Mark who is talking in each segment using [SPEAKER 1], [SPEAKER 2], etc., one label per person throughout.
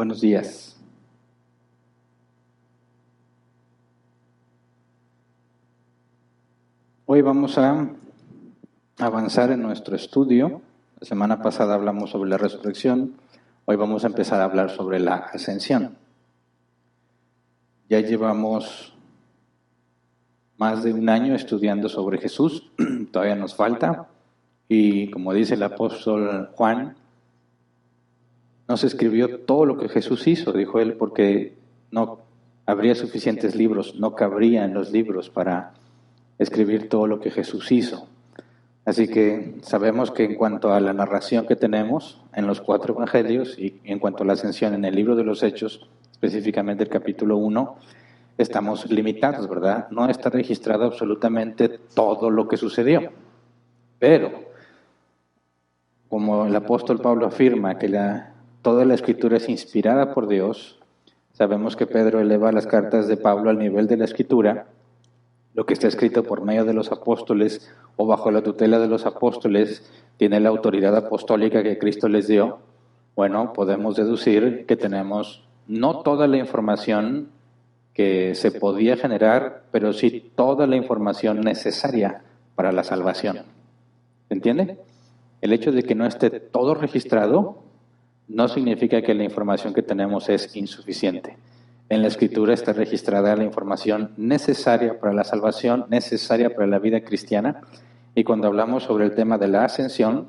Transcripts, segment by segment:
[SPEAKER 1] Buenos días. Hoy vamos a avanzar en nuestro estudio. La semana pasada hablamos sobre la resurrección. Hoy vamos a empezar a hablar sobre la ascensión. Ya llevamos más de un año estudiando sobre Jesús. Todavía nos falta. Y como dice el apóstol Juan, no se escribió todo lo que Jesús hizo, dijo él, porque no habría suficientes libros, no cabría en los libros para escribir todo lo que Jesús hizo. Así que sabemos que en cuanto a la narración que tenemos en los 4 evangelios y en cuanto a la ascensión en el libro de los Hechos, específicamente el capítulo 1, estamos limitados, ¿verdad? No está registrado absolutamente todo lo que sucedió. Pero, como el apóstol Pablo afirma que toda la escritura es inspirada por Dios, sabemos que Pedro eleva las cartas de Pablo al nivel de la escritura. Lo que está escrito por medio de los apóstoles o bajo la tutela de los apóstoles tiene la autoridad apostólica que Cristo les dio. Bueno, podemos deducir que tenemos no toda la información que se podía generar, pero sí toda la información necesaria para la salvación. ¿Se entiende? El hecho de que no esté todo registrado no significa que la información que tenemos es insuficiente. En la Escritura está registrada la información necesaria para la salvación, necesaria para la vida cristiana. Y cuando hablamos sobre el tema de la ascensión,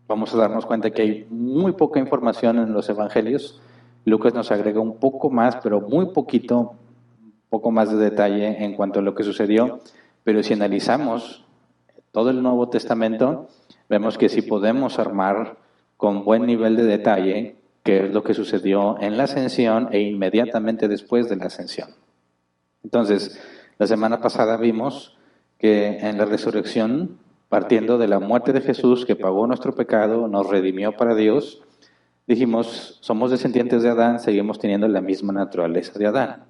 [SPEAKER 1] vamos a darnos cuenta que hay muy poca información en los evangelios. Lucas nos agrega un poco más, pero muy poquito, un poco más de detalle en cuanto a lo que sucedió. Pero si analizamos todo el Nuevo Testamento, vemos que sí podemos armar con buen nivel de detalle qué es lo que sucedió en la ascensión e inmediatamente después de la ascensión. Entonces, la semana pasada vimos que en la resurrección, partiendo de la muerte de Jesús, que pagó nuestro pecado, nos redimió para Dios, dijimos, somos descendientes de Adán, seguimos teniendo la misma naturaleza de Adán.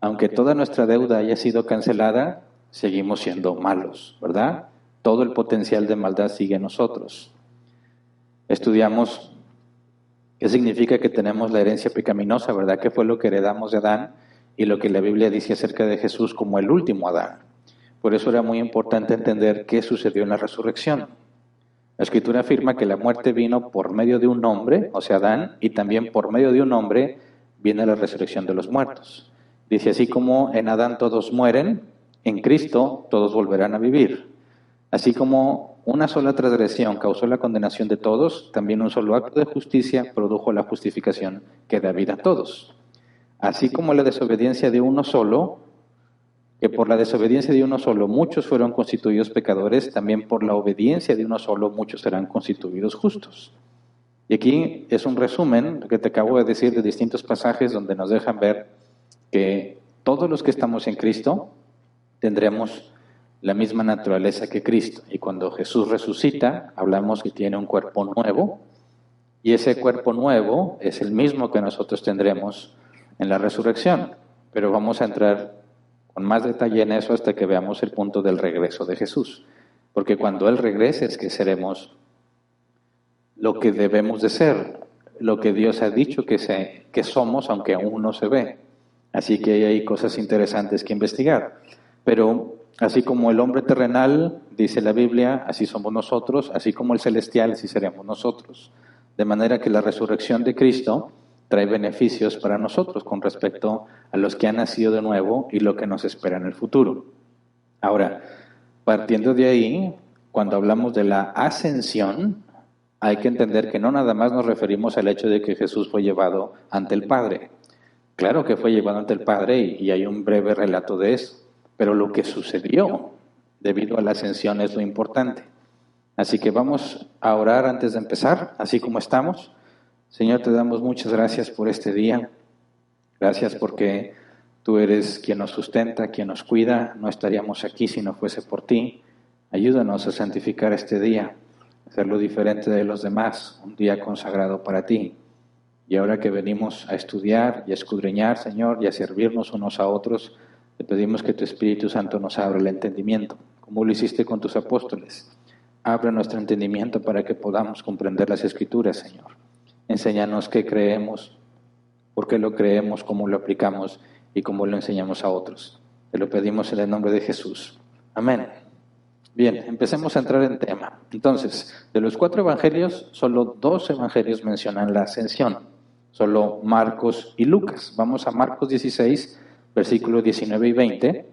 [SPEAKER 1] Aunque toda nuestra deuda haya sido cancelada, seguimos siendo malos, ¿verdad? Todo el potencial de maldad sigue en nosotros. Estudiamos qué significa que tenemos la herencia pecaminosa, ¿verdad? ¿Qué fue lo que heredamos de Adán? Y lo que la Biblia dice acerca de Jesús como el último Adán. Por eso era muy importante entender qué sucedió en la resurrección. La Escritura afirma que la muerte vino por medio de un hombre, o sea, Adán, y también por medio de un hombre viene la resurrección de los muertos. Dice, así como en Adán todos mueren, en Cristo todos volverán a vivir. Así como una sola transgresión causó la condenación de todos, también un solo acto de justicia produjo la justificación que da vida a todos. Así como la desobediencia de uno solo, que por la desobediencia de uno solo muchos fueron constituidos pecadores, también por la obediencia de uno solo muchos serán constituidos justos. Y aquí es un resumen que te acabo de decir de distintos pasajes donde nos dejan ver que todos los que estamos en Cristo tendremos la misma naturaleza que Cristo. Y cuando Jesús resucita, hablamos que tiene un cuerpo nuevo, y ese cuerpo nuevo es el mismo que nosotros tendremos en la resurrección. Pero vamos a entrar con más detalle en eso hasta que veamos el punto del regreso de Jesús. Porque cuando Él regrese es que seremos lo que debemos de ser, lo que Dios ha dicho que somos, aunque aún no se ve. Así que hay cosas interesantes que investigar. Pero así como el hombre terrenal, dice la Biblia, así somos nosotros, así como el celestial, así seremos nosotros. De manera que la resurrección de Cristo trae beneficios para nosotros con respecto a los que han nacido de nuevo y lo que nos espera en el futuro. Ahora, partiendo de ahí, cuando hablamos de la ascensión, hay que entender que no nada más nos referimos al hecho de que Jesús fue llevado ante el Padre. Claro que fue llevado ante el Padre y hay un breve relato de eso. Pero lo que sucedió debido a la ascensión es lo importante. Así que vamos a orar antes de empezar, así como estamos. Señor, te damos muchas gracias por este día. Gracias porque tú eres quien nos sustenta, quien nos cuida. No estaríamos aquí si no fuese por ti. Ayúdanos a santificar este día, hacerlo diferente de los demás, un día consagrado para ti. Y ahora que venimos a estudiar y a escudriñar, Señor, y a servirnos unos a otros, te pedimos que tu Espíritu Santo nos abra el entendimiento, como lo hiciste con tus apóstoles. Abre nuestro entendimiento para que podamos comprender las Escrituras, Señor. Enséñanos qué creemos, por qué lo creemos, cómo lo aplicamos y cómo lo enseñamos a otros. Te lo pedimos en el nombre de Jesús. Amén. Bien, empecemos a entrar en tema. Entonces, de los 4 evangelios, solo 2 evangelios mencionan la ascensión. Solo Marcos y Lucas. Vamos a Marcos 16, versículos 19 y 20.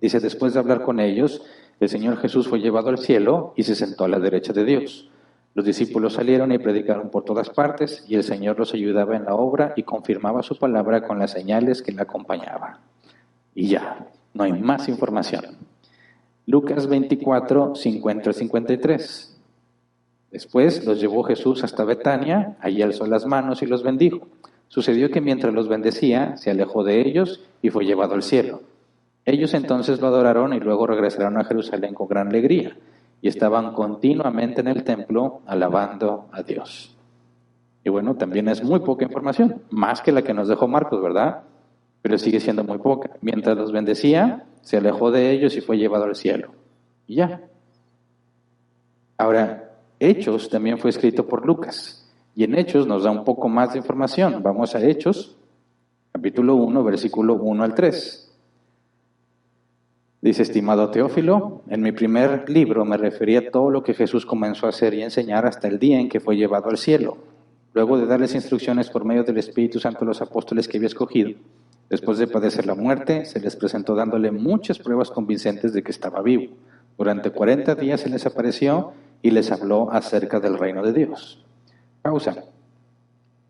[SPEAKER 1] Dice, después de hablar con ellos, el Señor Jesús fue llevado al cielo y se sentó a la derecha de Dios. Los discípulos salieron y predicaron por todas partes, y el Señor los ayudaba en la obra y confirmaba su palabra con las señales que la acompañaban. Y ya, no hay más información. Lucas 24, 50 al 53. Después los llevó Jesús hasta Betania, allí alzó las manos y los bendijo. Sucedió que mientras los bendecía, se alejó de ellos y fue llevado al cielo. Ellos entonces lo adoraron y luego regresaron a Jerusalén con gran alegría, y estaban continuamente en el templo alabando a Dios. Y bueno, también es muy poca información, más que la que nos dejó Marcos, ¿verdad? Pero sigue siendo muy poca. Mientras los bendecía, se alejó de ellos y fue llevado al cielo. Y ya. Ahora, Hechos también fue escrito por Lucas. Y en Hechos nos da un poco más de información. Vamos a Hechos, capítulo 1, versículo 1 al 3. Dice, estimado Teófilo, en mi primer libro me referí a todo lo que Jesús comenzó a hacer y enseñar hasta el día en que fue llevado al cielo. Luego de darles instrucciones por medio del Espíritu Santo a los apóstoles que había escogido, después de padecer la muerte, se les presentó dándole muchas pruebas convincentes de que estaba vivo. Durante 40 días se les apareció y les habló acerca del reino de Dios. Pausa.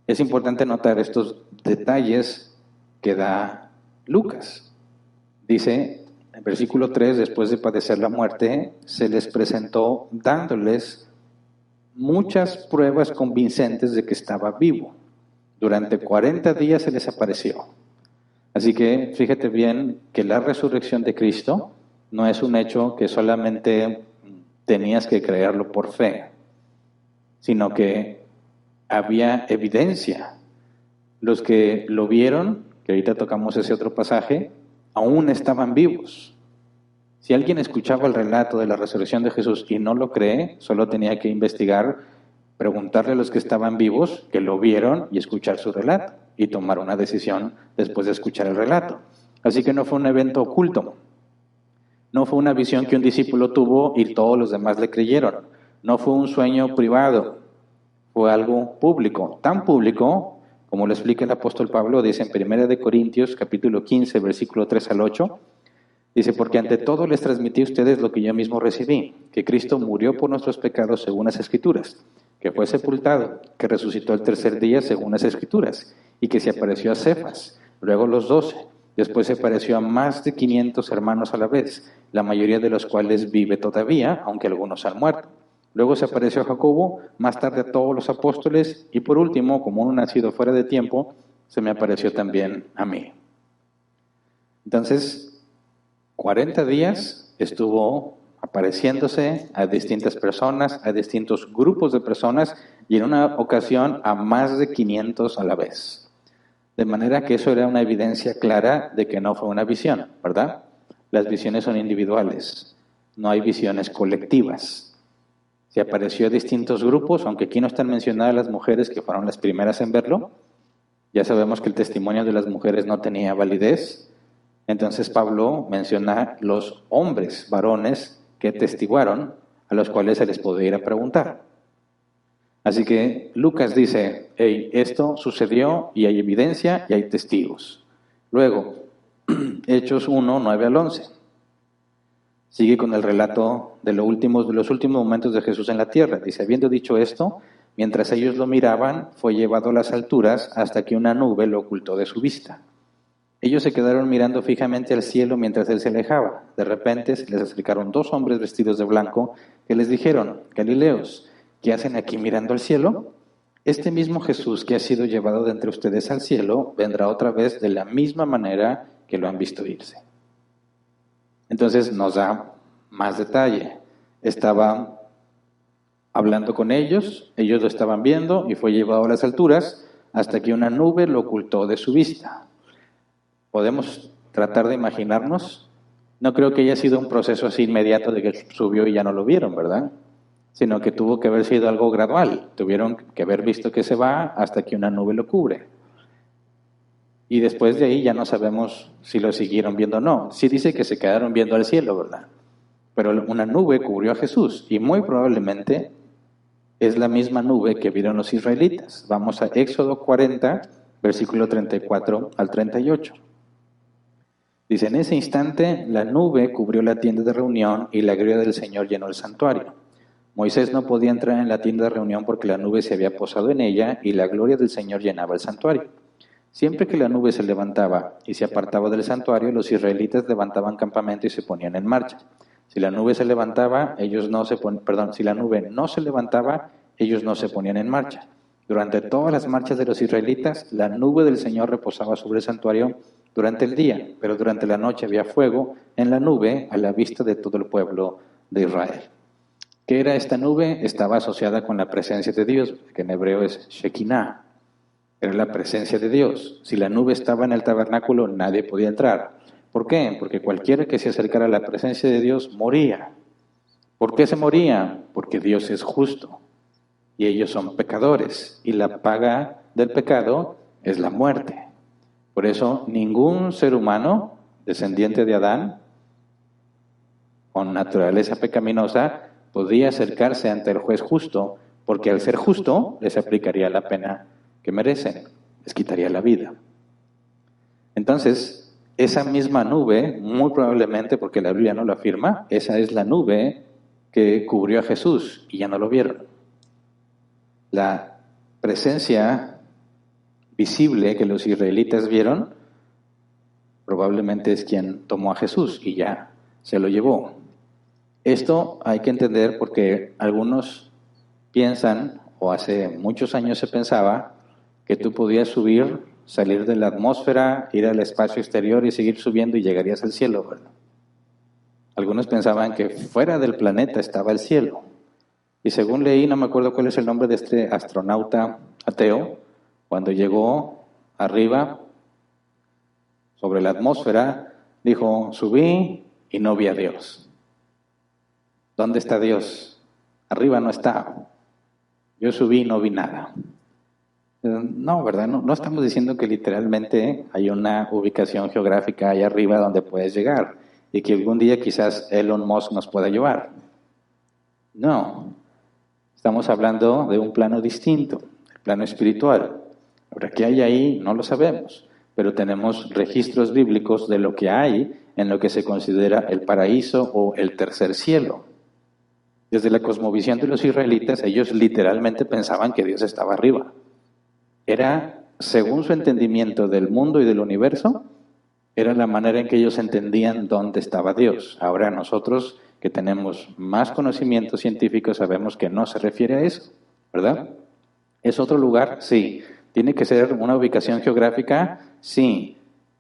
[SPEAKER 1] Es importante notar estos detalles que da Lucas. Dice, en versículo 3, después de padecer la muerte, se les presentó dándoles muchas pruebas convincentes de que estaba vivo. Durante 40 días se les apareció. Así que fíjate bien que la resurrección de Cristo no es un hecho que solamente tenías que creerlo por fe, sino que había evidencia. Los que lo vieron, que ahorita tocamos ese otro pasaje, aún estaban vivos. Si alguien escuchaba el relato de la resurrección de Jesús y no lo cree, solo tenía que investigar, preguntarle a los que estaban vivos, que lo vieron, y escuchar su relato, y tomar una decisión después de escuchar el relato. Así que no fue un evento oculto. No fue una visión que un discípulo tuvo y todos los demás le creyeron. No fue un sueño privado. Fue algo público. Tan público, como lo explica el apóstol Pablo, dice en 1 Corintios capítulo 15, versículo 3 al 8, dice, porque ante todo les transmití a ustedes lo que yo mismo recibí, que Cristo murió por nuestros pecados según las Escrituras, que fue sepultado, que resucitó el tercer día según las Escrituras, y que se apareció a Cefas, luego los 12, después se apareció a más de 500 hermanos a la vez, la mayoría de los cuales vive todavía, aunque algunos han muerto. Luego se apareció a Jacobo, más tarde a todos los apóstoles, y por último, como un nacido fuera de tiempo, se me apareció también a mí. Entonces, 40 días estuvo apareciéndose a distintas personas, a distintos grupos de personas, y en una ocasión a más de 500 a la vez. De manera que eso era una evidencia clara de que no fue una visión, ¿verdad? Las visiones son individuales, no hay visiones colectivas. Se apareció a distintos grupos, aunque aquí no están mencionadas las mujeres que fueron las primeras en verlo. Ya sabemos que el testimonio de las mujeres no tenía validez. Entonces Pablo menciona los hombres, varones, que testiguaron, a los cuales se les podía ir a preguntar. Así que Lucas dice, hey, esto sucedió y hay evidencia y hay testigos. Luego, Hechos 1, 9 al 11. Sigue con el relato de los últimos momentos de Jesús en la tierra. Dice, habiendo dicho esto, mientras ellos lo miraban, fue llevado a las alturas hasta que una nube lo ocultó de su vista. Ellos se quedaron mirando fijamente al cielo mientras él se alejaba. De repente se les acercaron 2 hombres vestidos de blanco que les dijeron, Galileos, ¿qué hacen aquí mirando al cielo? Este mismo Jesús que ha sido llevado de entre ustedes al cielo vendrá otra vez de la misma manera que lo han visto irse. Entonces nos da más detalle. Estaba hablando con ellos lo estaban viendo y fue llevado a las alturas hasta que una nube lo ocultó de su vista. Podemos tratar de imaginarnos. No creo que haya sido un proceso así inmediato de que subió y ya no lo vieron, ¿verdad? Sino que tuvo que haber sido algo gradual. Tuvieron que haber visto que se va hasta que una nube lo cubre. Y después de ahí ya no sabemos si lo siguieron viendo o no. Sí dice que se quedaron viendo al cielo, ¿verdad? Pero una nube cubrió a Jesús y muy probablemente es la misma nube que vieron los israelitas. Vamos a Éxodo 40, versículo 34 al 38. Dice, en ese instante la nube cubrió la tienda de reunión y la gloria del Señor llenó el santuario. Moisés no podía entrar en la tienda de reunión porque la nube se había posado en ella y la gloria del Señor llenaba el santuario. Siempre que la nube se levantaba y se apartaba del santuario, los israelitas levantaban campamento y se ponían en marcha. Si la nube se levantaba, si la nube no se levantaba, ellos no se ponían en marcha. Durante todas las marchas de los israelitas, la nube del Señor reposaba sobre el santuario durante el día, pero durante la noche había fuego en la nube a la vista de todo el pueblo de Israel. ¿Qué era esta nube? Estaba asociada con la presencia de Dios, que en hebreo es Shekinah. Era la presencia de Dios. Si la nube estaba en el tabernáculo, nadie podía entrar. ¿Por qué? Porque cualquiera que se acercara a la presencia de Dios moría. ¿Por qué se moría? Porque Dios es justo y ellos son pecadores y la paga del pecado es la muerte. Por eso ningún ser humano descendiente de Adán con naturaleza pecaminosa podía acercarse ante el juez justo, porque al ser justo les aplicaría la pena que merecen, les quitaría la vida. Entonces, esa misma nube, muy probablemente, porque la Biblia no lo afirma, esa es la nube que cubrió a Jesús y ya no lo vieron. La presencia visible que los israelitas vieron probablemente es quien tomó a Jesús y ya se lo llevó. Esto hay que entender porque algunos piensan, o hace muchos años se pensaba, que tú podías subir, salir de la atmósfera, ir al espacio exterior y seguir subiendo y llegarías al cielo. Bueno, algunos pensaban que fuera del planeta estaba el cielo. Y según leí, no me acuerdo cuál es el nombre de este astronauta ateo, cuando llegó arriba, sobre la atmósfera, dijo, subí y no vi a Dios. ¿Dónde está Dios? Arriba no está. Yo subí y no vi nada. No, ¿verdad? No estamos diciendo que literalmente hay una ubicación geográfica ahí arriba donde puedes llegar y que algún día quizás Elon Musk nos pueda llevar. No, estamos hablando de un plano distinto, el plano espiritual. Ahora, ¿qué hay ahí? No lo sabemos, pero tenemos registros bíblicos de lo que hay en lo que se considera el paraíso o el tercer cielo. Desde la cosmovisión de los israelitas, ellos literalmente pensaban que Dios estaba arriba. Era, según su entendimiento del mundo y del universo, era la manera en que ellos entendían dónde estaba Dios. Ahora nosotros, que tenemos más conocimiento científico, sabemos que no se refiere a eso, ¿verdad? ¿Es otro lugar? Sí. ¿Tiene que ser una ubicación geográfica? Sí.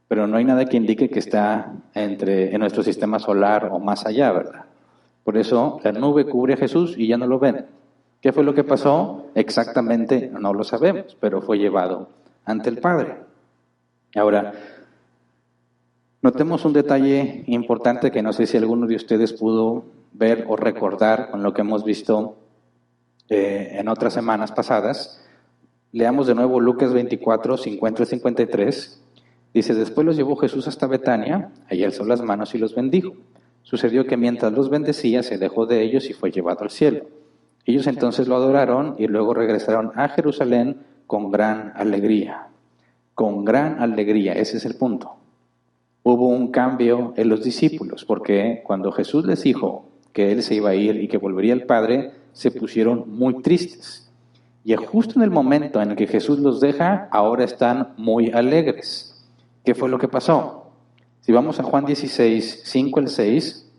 [SPEAKER 1] Pero no hay nada que indique que está en nuestro sistema solar o más allá, ¿verdad? Por eso la nube cubre a Jesús y ya no lo ven. ¿Qué fue lo que pasó? Exactamente no lo sabemos, pero fue llevado ante el Padre. Ahora, notemos un detalle importante que no sé si alguno de ustedes pudo ver o recordar con lo que hemos visto en otras semanas pasadas. Leamos de nuevo Lucas 24, 50 y 53. Dice, después los llevó Jesús hasta Betania, allí alzó las manos y los bendijo. Sucedió que mientras los bendecía, se dejó de ellos y fue llevado al cielo. Ellos entonces lo adoraron y luego regresaron a Jerusalén con gran alegría. Con gran alegría, ese es el punto. Hubo un cambio en los discípulos, porque cuando Jesús les dijo que Él se iba a ir y que volvería al Padre, se pusieron muy tristes. Y justo en el momento en el que Jesús los deja, ahora están muy alegres. ¿Qué fue lo que pasó? Si vamos a Juan 16, 5 al 6,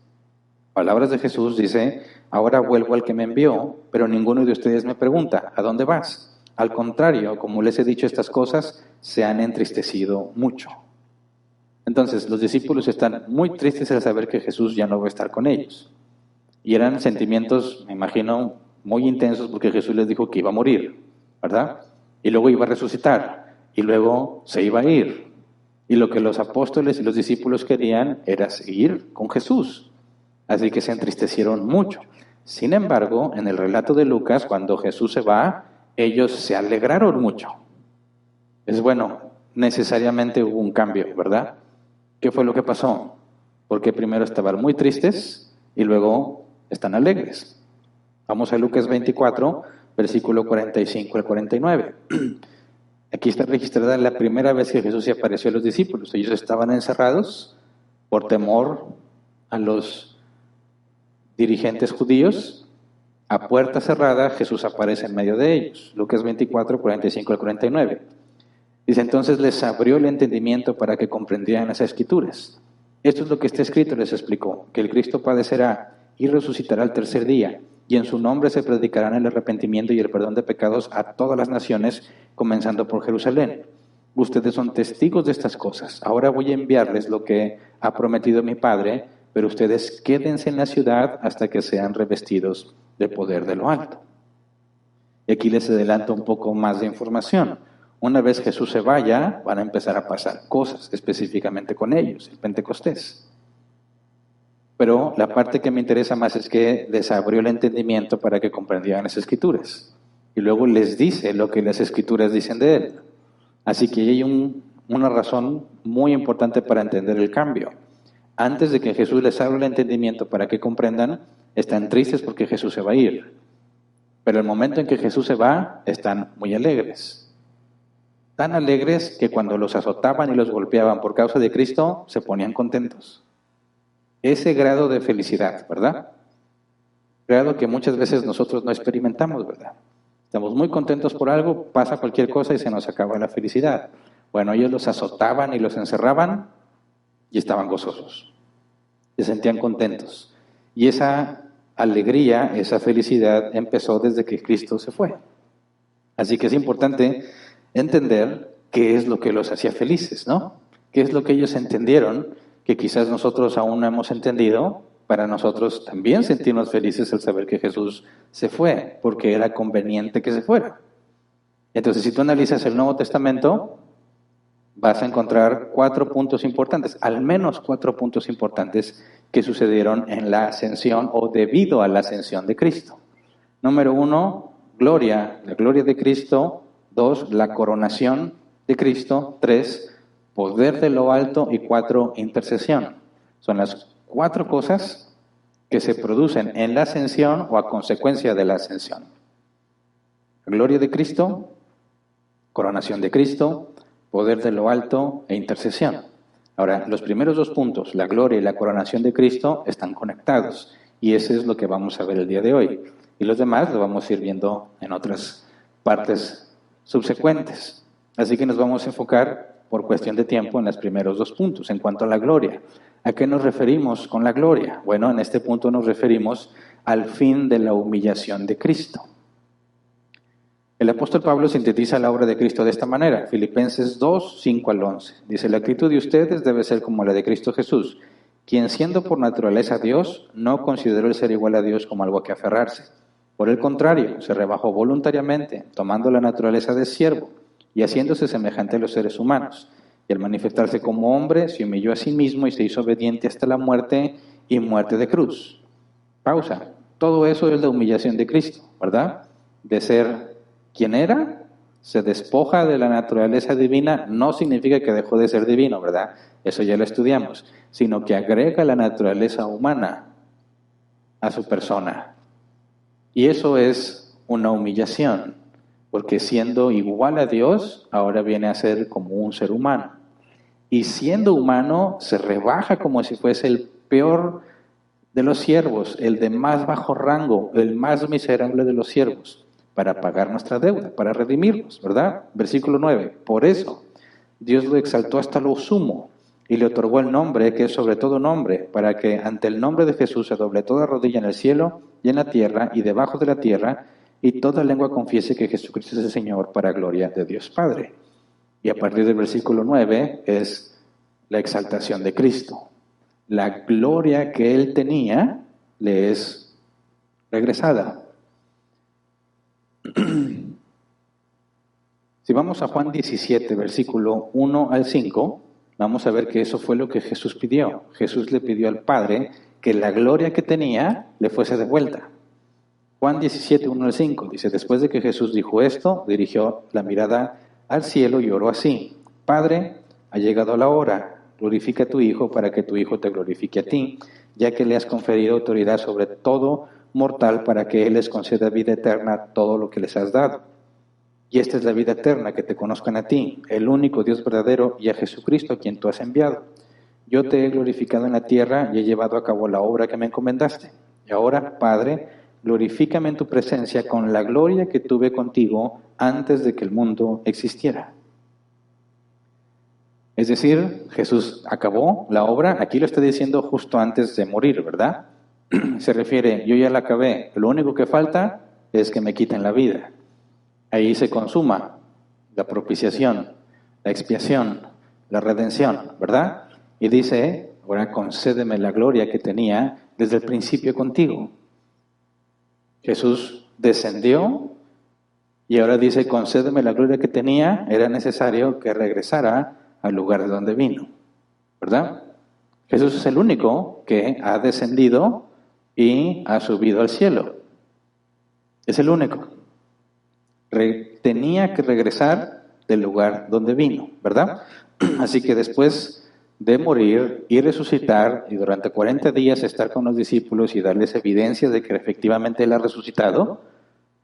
[SPEAKER 1] palabras de Jesús, dice, ahora vuelvo al que me envió, pero ninguno de ustedes me pregunta, ¿a dónde vas? Al contrario, como les he dicho estas cosas, se han entristecido mucho. Entonces, los discípulos están muy tristes al saber que Jesús ya no va a estar con ellos. Y eran sentimientos, me imagino, muy intensos porque Jesús les dijo que iba a morir, ¿verdad? Y luego iba a resucitar, y luego se iba a ir. Y lo que los apóstoles y los discípulos querían era seguir con Jesús. Así que se entristecieron mucho. Sin embargo, en el relato de Lucas, cuando Jesús se va, ellos se alegraron mucho. Es bueno, necesariamente hubo un cambio, ¿verdad? ¿Qué fue lo que pasó? Porque primero estaban muy tristes y luego están alegres. Vamos a Lucas 24, versículo 45 al 49. Aquí está registrada la primera vez que Jesús se apareció a los discípulos. Ellos estaban encerrados por temor a los dirigentes judíos. A puerta cerrada, Jesús aparece en medio de ellos. Lucas 24, 45 al 49. Dice, entonces les abrió el entendimiento para que comprendieran las Escrituras. Esto es lo que está escrito, les explicó, que el Cristo padecerá y resucitará al tercer día, y en su nombre se predicarán el arrepentimiento y el perdón de pecados a todas las naciones, comenzando por Jerusalén. Ustedes son testigos de estas cosas. Ahora voy a enviarles lo que ha prometido mi Padre, pero ustedes quédense en la ciudad hasta que sean revestidos del poder de lo alto. Y aquí les adelanto un poco más de información. Una vez Jesús se vaya, van a empezar a pasar cosas específicamente con ellos, el Pentecostés. Pero la parte que me interesa más es que les abrió el entendimiento para que comprendieran las Escrituras. Y luego les dice lo que las Escrituras dicen de él. Así que hay una razón muy importante para entender el cambio. Antes de que Jesús les abra el entendimiento para que comprendan, están tristes porque Jesús se va a ir. Pero el momento en que Jesús se va, están muy alegres. Tan alegres que cuando los azotaban y los golpeaban por causa de Cristo, se ponían contentos. Ese grado de felicidad, ¿verdad? Grado que muchas veces nosotros no experimentamos, ¿verdad? Estamos muy contentos por algo, pasa cualquier cosa y se nos acaba la felicidad. Bueno, ellos los azotaban y los encerraban y estaban gozosos. Se sentían contentos. Y esa alegría, esa felicidad empezó desde que Cristo se fue. Así que es importante entender qué es lo que los hacía felices, ¿no? ¿Qué es lo que ellos entendieron que quizás nosotros aún no hemos entendido? Para nosotros también sentirnos felices al saber que Jesús se fue, porque era conveniente que se fuera. Entonces, si tú analizas el Nuevo Testamento, vas a encontrar 4 puntos importantes, al menos 4 puntos importantes que sucedieron en la ascensión o debido a la ascensión de Cristo. Número 1, gloria, la gloria de Cristo. 2, la coronación de Cristo. 3, poder de lo alto. Y 4, intercesión. Son las 4 cosas que se producen en la ascensión o a consecuencia de la ascensión. Gloria de Cristo, coronación de Cristo, poder de lo alto e intercesión. Ahora, los primeros 2 puntos, la gloria y la coronación de Cristo, están conectados. Y eso es lo que vamos a ver el día de hoy. Y los demás lo vamos a ir viendo en otras partes subsecuentes. Así que nos vamos a enfocar, por cuestión de tiempo, en los primeros 2 puntos. En cuanto a la gloria, ¿a qué nos referimos con la gloria? Bueno, en este punto nos referimos al fin de la humillación de Cristo. El apóstol Pablo sintetiza la obra de Cristo de esta manera, Filipenses 2, 5 al 11. Dice, la actitud de ustedes debe ser como la de Cristo Jesús, quien siendo por naturaleza Dios, no consideró el ser igual a Dios como algo a que aferrarse. Por el contrario, se rebajó voluntariamente, tomando la naturaleza de siervo y haciéndose semejante a los seres humanos. Y al manifestarse como hombre, se humilló a sí mismo y se hizo obediente hasta la muerte y muerte de cruz. Pausa. Todo eso es la humillación de Cristo, ¿verdad? De ser quien era, se despoja de la naturaleza divina, no significa que dejó de ser divino, ¿verdad? Eso ya lo estudiamos, sino que agrega la naturaleza humana a su persona. Y eso es una humillación, porque siendo igual a Dios, ahora viene a ser como un ser humano. Y siendo humano, se rebaja como si fuese el peor de los siervos, el de más bajo rango, el más miserable de los siervos, para pagar nuestra deuda, para redimirnos, ¿verdad? Versículo 9. Por eso, Dios lo exaltó hasta lo sumo y le otorgó el nombre que es sobre todo nombre, para que ante el nombre de Jesús se doble toda rodilla en el cielo y en la tierra y debajo de la tierra, y toda lengua confiese que Jesucristo es el Señor, para gloria de Dios Padre. Y a partir del versículo 9 es la exaltación de Cristo. La gloria que Él tenía le es regresada. Si vamos a Juan 17, versículo 1 al 5, vamos a ver que eso fue lo que Jesús pidió. Jesús le pidió al Padre que la gloria que tenía le fuese devuelta. Juan 17, 1 al 5, dice, después de que Jesús dijo esto, dirigió la mirada al cielo y oró así, Padre, ha llegado la hora, glorifica a tu Hijo para que tu Hijo te glorifique a ti, ya que le has conferido autoridad sobre todo mortal para que Él les conceda vida eterna a todo lo que les has dado. Y esta es la vida eterna, que te conozcan a ti, el único Dios verdadero, y a Jesucristo a quien tú has enviado. Yo te he glorificado en la tierra y he llevado a cabo la obra que me encomendaste. Y ahora, Padre, glorifícame en tu presencia con la gloria que tuve contigo antes de que el mundo existiera. Es decir, Jesús acabó la obra, aquí lo está diciendo justo antes de morir, ¿verdad? Se refiere, yo ya la acabé, lo único que falta es que me quiten la vida. Ahí se consuma la propiciación, la expiación, la redención, ¿verdad? Y dice, ahora concédeme la gloria que tenía desde el principio contigo. Jesús descendió y ahora dice, concédeme la gloria que tenía, era necesario que regresara al lugar de donde vino, ¿verdad? Jesús es el único que ha descendido y ha subido al cielo. Es el único. Tenía que regresar del lugar donde vino, ¿verdad? Así que después de morir y resucitar y durante 40 días estar con los discípulos y darles evidencia de que efectivamente Él ha resucitado,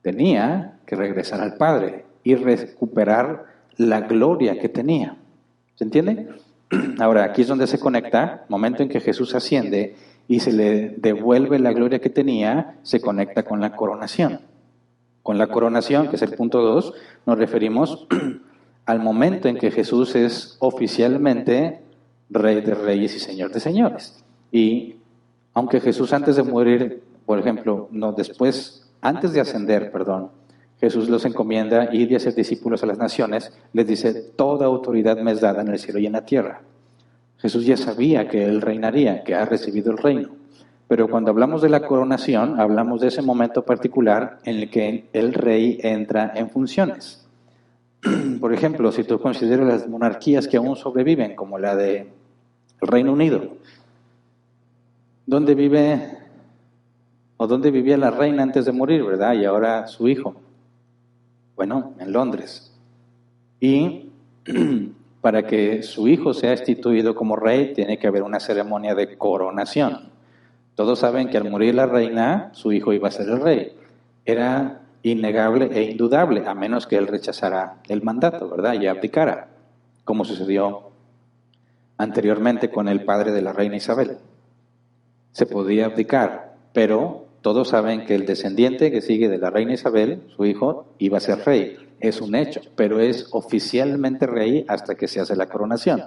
[SPEAKER 1] tenía que regresar al Padre y recuperar la gloria que tenía. ¿Se entiende? Ahora, aquí es donde se conecta, momento en que Jesús asciende y se le devuelve la gloria que tenía, se conecta con la coronación. Con la coronación, que es el punto 2, nos referimos al momento en que Jesús es oficialmente Rey de Reyes y Señor de Señores. Y aunque Jesús antes de morir, por ejemplo, antes de ascender, Jesús los encomienda ir y hacer discípulos a las naciones, les dice, toda autoridad me es dada en el cielo y en la tierra. Jesús ya sabía que Él reinaría, que ha recibido el reino. Pero cuando hablamos de la coronación, hablamos de ese momento particular en el que el rey entra en funciones. Por ejemplo, si tú consideras las monarquías que aún sobreviven, como la del Reino Unido, ¿dónde vivía la reina antes de morir, verdad? Y ahora su hijo. Bueno, en Londres. Y para que su hijo sea instituido como rey, tiene que haber una ceremonia de coronación. Todos saben que al morir la reina, su hijo iba a ser el rey. Era innegable e indudable, a menos que él rechazara el mandato, ¿verdad? Y abdicara, como sucedió anteriormente con el padre de la reina Isabel. Se podía abdicar, pero todos saben que el descendiente que sigue de la reina Isabel, su hijo, iba a ser rey. Es un hecho, pero es oficialmente rey hasta que se hace la coronación.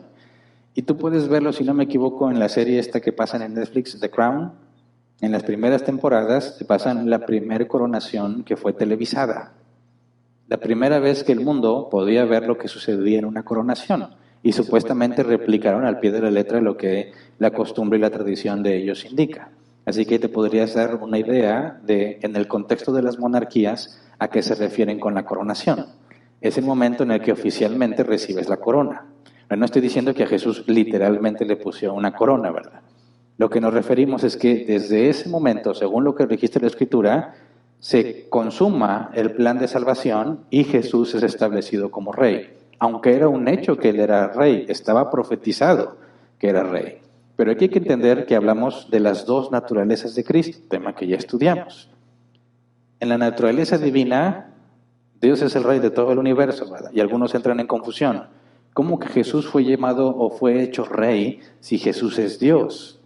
[SPEAKER 1] Y tú puedes verlo, si no me equivoco, en la serie esta que pasan en Netflix, The Crown. En las primeras temporadas te pasan la primera coronación que fue televisada. La primera vez que el mundo podía ver lo que sucedía en una coronación. Y supuestamente replicaron al pie de la letra lo que la costumbre y la tradición de ellos indica. Así que te podrías dar una idea de, en el contexto de las monarquías, a qué se refieren con la coronación. Es el momento en el que oficialmente recibes la corona. No estoy diciendo que a Jesús literalmente le pusieron una corona, ¿verdad? Lo que nos referimos es que desde ese momento, según lo que registra la Escritura, se consuma el plan de salvación y Jesús es establecido como rey. Aunque era un hecho que Él era rey, estaba profetizado que era rey. Pero aquí hay que entender que hablamos de las dos naturalezas de Cristo, tema que ya estudiamos. En la naturaleza divina, Dios es el rey de todo el universo, ¿verdad? Y algunos entran en confusión. ¿Cómo que Jesús fue llamado o fue hecho rey si Jesús es Dios?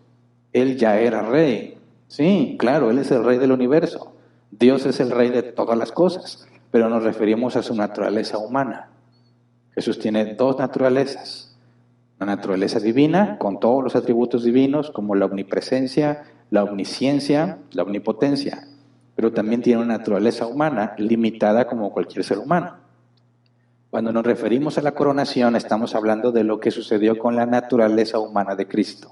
[SPEAKER 1] Él ya era rey. Sí, claro, Él es el rey del universo. Dios es el rey de todas las cosas, pero nos referimos a su naturaleza humana. Jesús tiene dos naturalezas. La naturaleza divina, con todos los atributos divinos, como la omnipresencia, la omnisciencia, la omnipotencia. Pero también tiene una naturaleza humana limitada como cualquier ser humano. Cuando nos referimos a la coronación, estamos hablando de lo que sucedió con la naturaleza humana de Cristo.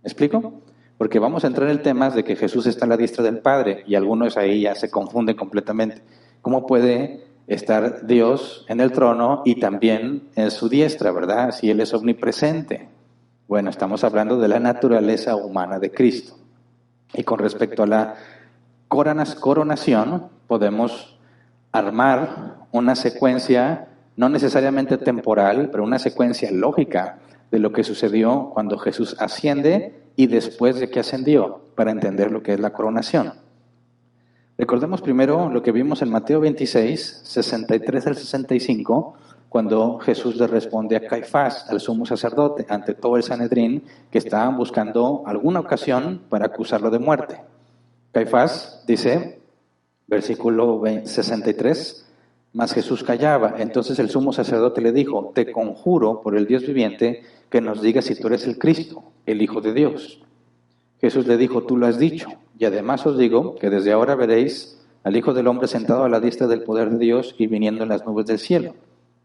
[SPEAKER 1] ¿Me explico? Porque vamos a entrar en el tema de que Jesús está a la diestra del Padre y algunos ahí ya se confunden completamente. ¿Cómo puede estar Dios en el trono y también en su diestra, verdad? Si Él es omnipresente. Bueno, estamos hablando de la naturaleza humana de Cristo. Y con respecto a la coronación, podemos armar una secuencia no necesariamente temporal, pero una secuencia lógica de lo que sucedió cuando Jesús asciende y después de que ascendió, para entender lo que es la coronación. Recordemos primero lo que vimos en Mateo 26, 63 al 65, cuando Jesús le responde a Caifás, al sumo sacerdote, ante todo el Sanedrín, que estaban buscando alguna ocasión para acusarlo de muerte. Caifás dice, versículo 63, mas Jesús callaba. Entonces el sumo sacerdote le dijo, te conjuro por el Dios viviente que nos digas si tú eres el Cristo, el Hijo de Dios. Jesús le dijo, tú lo has dicho, y además os digo que desde ahora veréis al Hijo del Hombre sentado a la diestra del poder de Dios y viniendo en las nubes del cielo.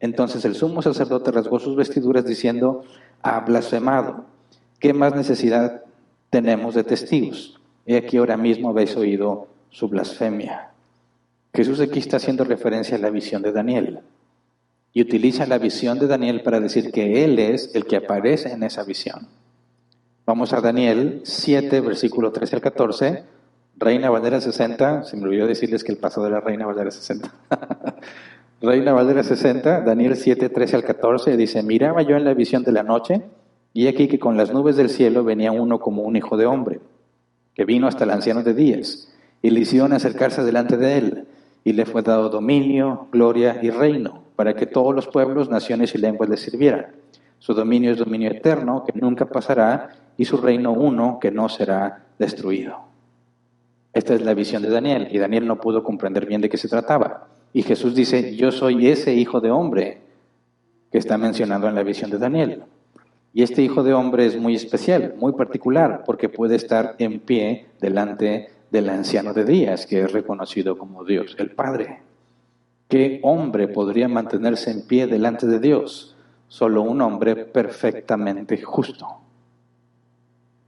[SPEAKER 1] Entonces el sumo sacerdote rasgó sus vestiduras diciendo, ha blasfemado. ¿Qué más necesidad tenemos de testigos? He aquí ahora mismo habéis oído su blasfemia. Jesús aquí está haciendo referencia a la visión de Daniel y utiliza la visión de Daniel para decir que Él es el que aparece en esa visión. Vamos a Daniel 7, versículo 13 al 14, Reina Valera 60, se me olvidó decirles que el pasado era Reina Valera 60. Reina Valera 60, Daniel 7, 13 al 14, dice, miraba yo en la visión de la noche, y aquí que con las nubes del cielo venía uno como un hijo de hombre, que vino hasta el anciano de días, y le hicieron acercarse delante de él, y le fue dado dominio, gloria y reino, para que todos los pueblos, naciones y lenguas le sirvieran. Su dominio es dominio eterno, que nunca pasará, y su reino uno, que no será destruido. Esta es la visión de Daniel, y Daniel no pudo comprender bien de qué se trataba. Y Jesús dice, yo soy ese hijo de hombre que está mencionado en la visión de Daniel. Y este hijo de hombre es muy especial, muy particular, porque puede estar en pie delante del anciano de días, que es reconocido como Dios, el Padre. ¿Qué hombre podría mantenerse en pie delante de Dios? Solo un hombre perfectamente justo.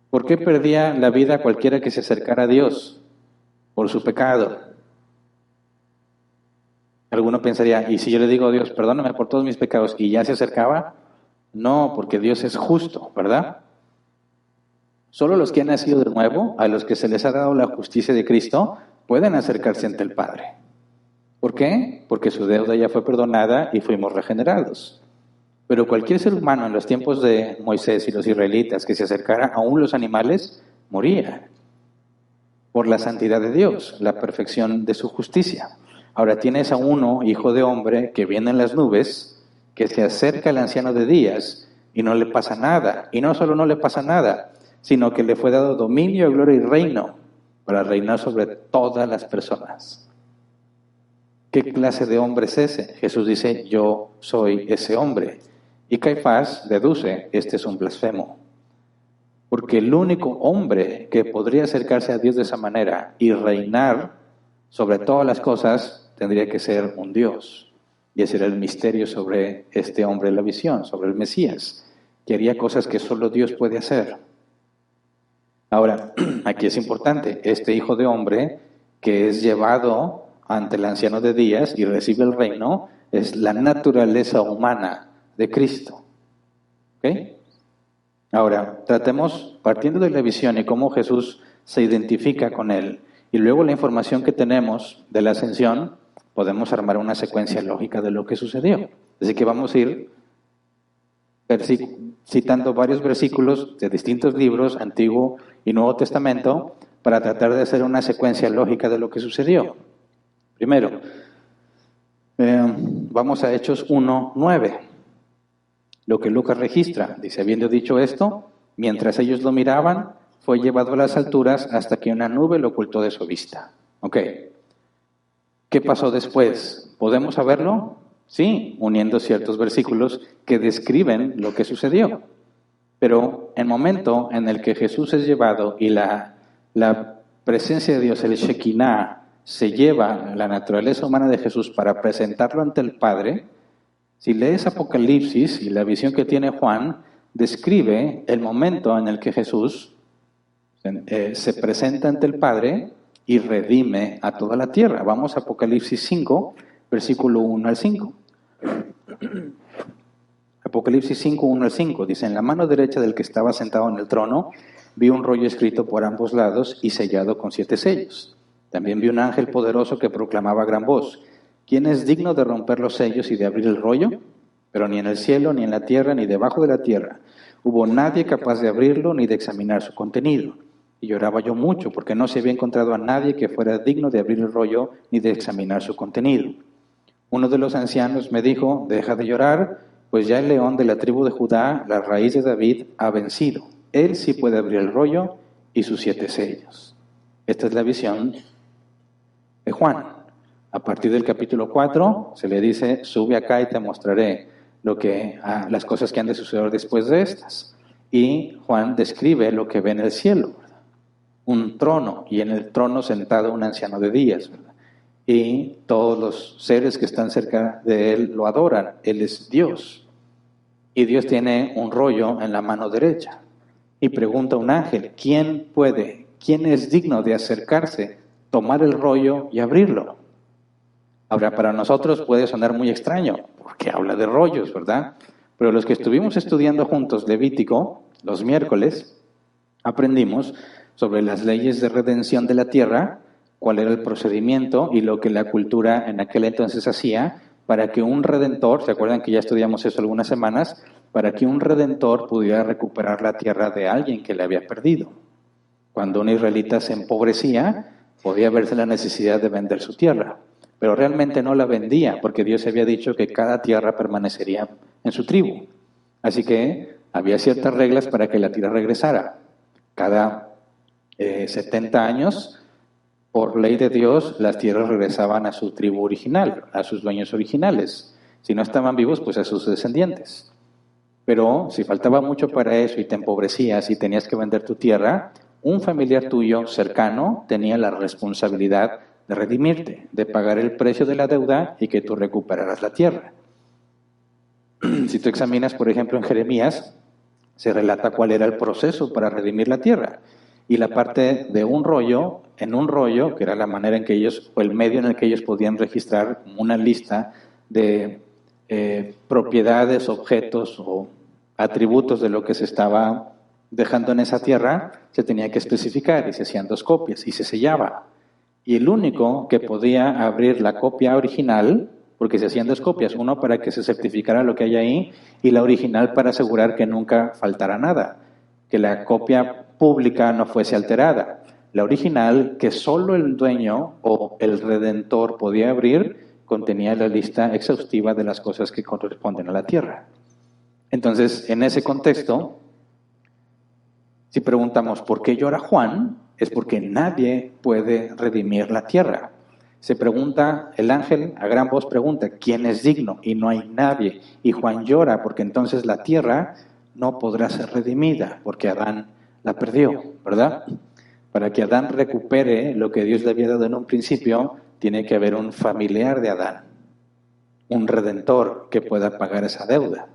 [SPEAKER 1] ¿Por qué perdía la vida cualquiera que se acercara a Dios? Por su pecado. Alguno pensaría, ¿y si yo le digo a Dios, perdóname por todos mis pecados, y ya se acercaba? No, porque Dios es justo, ¿verdad? Solo los que han nacido de nuevo, a los que se les ha dado la justicia de Cristo, pueden acercarse ante el Padre. ¿Por qué? Porque su deuda ya fue perdonada y fuimos regenerados. Pero cualquier ser humano en los tiempos de Moisés y los israelitas que se acercara, aún los animales, moría. Por la santidad de Dios, la perfección de su justicia. Ahora tienes a uno, hijo de hombre, que viene en las nubes, que se acerca al anciano de días y no le pasa nada. Y no solo no le pasa nada, sino que le fue dado dominio, gloria y reino para reinar sobre todas las personas. ¿Qué clase de hombre es ese? Jesús dice, yo soy ese hombre. Y Caifás deduce, este es un blasfemo. Porque el único hombre que podría acercarse a Dios de esa manera y reinar sobre todas las cosas tendría que ser un Dios. Y ese era el misterio sobre este hombre en la visión, sobre el Mesías, que haría cosas que solo Dios puede hacer. Ahora, aquí es importante, este hijo de hombre que es llevado ante el anciano de días y recibe el reino, es la naturaleza humana de Cristo. ¿Ok? Ahora, tratemos, partiendo de la visión y cómo Jesús se identifica con él, y luego la información que tenemos de la ascensión, podemos armar una secuencia lógica de lo que sucedió. Así que vamos a ir citando varios versículos de distintos libros, Antiguo y Nuevo Testamento, para tratar de hacer una secuencia lógica de lo que sucedió. Primero, vamos a Hechos 1:9. Lo que Lucas registra, dice, habiendo dicho esto, mientras ellos lo miraban, fue llevado a las alturas hasta que una nube lo ocultó de su vista. Ok. ¿Qué pasó después? ¿Podemos saberlo? Sí, uniendo ciertos versículos que describen lo que sucedió. Pero el momento en el que Jesús es llevado y la presencia de Dios, el Shekinah, se lleva la naturaleza humana de Jesús para presentarlo ante el Padre, si lees Apocalipsis y la visión que tiene Juan, describe el momento en el que Jesús se presenta ante el Padre y redime a toda la tierra. Vamos a Apocalipsis 5, versículo 1 al 5. Apocalipsis 5, 1 al 5, dice, en la mano derecha del que estaba sentado en el trono, vi un rollo escrito por ambos lados y sellado con 7 sellos. También vi un ángel poderoso que proclamaba a gran voz, ¿quién es digno de romper los sellos y de abrir el rollo? Pero ni en el cielo, ni en la tierra, ni debajo de la tierra hubo nadie capaz de abrirlo ni de examinar su contenido. Y lloraba yo mucho, porque no se había encontrado a nadie que fuera digno de abrir el rollo ni de examinar su contenido. Uno de los ancianos me dijo, deja de llorar, pues ya el león de la tribu de Judá, la raíz de David, ha vencido. Él sí puede abrir el rollo y sus 7 sellos. Esta es la visión de Juan. A partir del capítulo 4 se le dice, sube acá y te mostraré las cosas que han de suceder después de estas. Y Juan describe lo que ve en el cielo, ¿verdad? Un trono, y en el trono sentado un anciano de días, ¿verdad? Y todos los seres que están cerca de él lo adoran. Él es Dios. Y Dios tiene un rollo en la mano derecha. Y pregunta a un ángel, ¿quién es digno de acercarse, tomar el rollo y abrirlo? Ahora, para nosotros puede sonar muy extraño, porque habla de rollos, ¿verdad? Pero los que estuvimos estudiando juntos Levítico, los miércoles, aprendimos sobre las leyes de redención de la tierra, cuál era el procedimiento y lo que la cultura en aquel entonces hacía para que un redentor, ¿se acuerdan que ya estudiamos eso algunas semanas? Para que un redentor pudiera recuperar la tierra de alguien que le había perdido. Cuando un israelita se empobrecía, podía verse la necesidad de vender su tierra, pero realmente no la vendía porque Dios había dicho que cada tierra permanecería en su tribu. Así que había ciertas reglas para que la tierra regresara. Cada 70 años, por ley de Dios, las tierras regresaban a su tribu original, a sus dueños originales. Si no estaban vivos, pues a sus descendientes. Pero si faltaba mucho para eso y te empobrecías y tenías que vender tu tierra, un familiar tuyo cercano tenía la responsabilidad de redimirte, de pagar el precio de la deuda y que tú recuperaras la tierra. Si tú examinas, por ejemplo, en Jeremías, se relata cuál era el proceso para redimir la tierra. Y la parte de un rollo, que era la manera en que ellos, o el medio en el que ellos podían registrar una lista de propiedades, objetos o atributos de lo que se estaba dejando en esa tierra, se tenía que especificar y se hacían 2 copias y se sellaba. Y el único que podía abrir la copia original, porque se hacían 2 copias, uno para que se certificara lo que hay ahí y la original para asegurar que nunca faltara nada, que la copia pública no fuese alterada. La original, que solo el dueño o el redentor podía abrir, contenía la lista exhaustiva de las cosas que corresponden a la tierra. Entonces, en ese contexto, si preguntamos ¿por qué llora Juan? Es porque nadie puede redimir la tierra. Se pregunta, el ángel a gran voz pregunta, ¿quién es digno? Y no hay nadie. Y Juan llora porque entonces la tierra no podrá ser redimida, porque Adán la perdió, ¿verdad? Para que Adán recupere lo que Dios le había dado en un principio, tiene que haber un familiar de Adán, un redentor que pueda pagar esa deuda.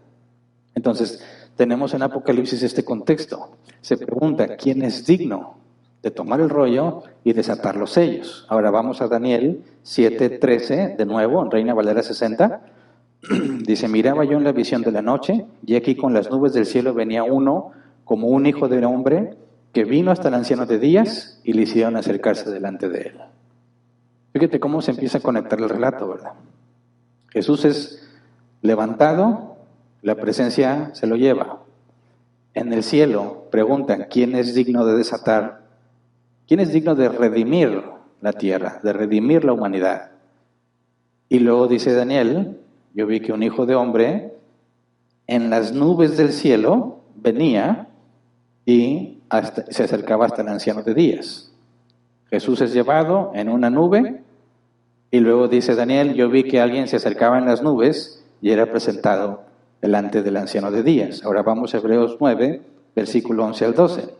[SPEAKER 1] Entonces, tenemos en Apocalipsis este contexto. Se pregunta, ¿quién es digno de tomar el rollo y desatar los sellos? Ahora vamos a Daniel 7:13, de nuevo, en Reina Valera 60. Dice, miraba yo en la visión de la noche, y aquí con las nubes del cielo venía uno, como un hijo de hombre, que vino hasta el anciano de días y le hicieron acercarse delante de él. Fíjate cómo se empieza a conectar el relato, ¿verdad? Jesús es levantado, la presencia se lo lleva. En el cielo preguntan, ¿quién es digno de desatar? ¿Quién es digno de redimir la tierra, de redimir la humanidad? Y luego dice Daniel, yo vi que un hijo de hombre en las nubes del cielo venía y se acercaba hasta el anciano de días. Jesús es llevado en una nube y luego dice Daniel, yo vi que alguien se acercaba en las nubes y era presentado delante del anciano de días. Ahora vamos a Hebreos 9, versículo 11 al 12.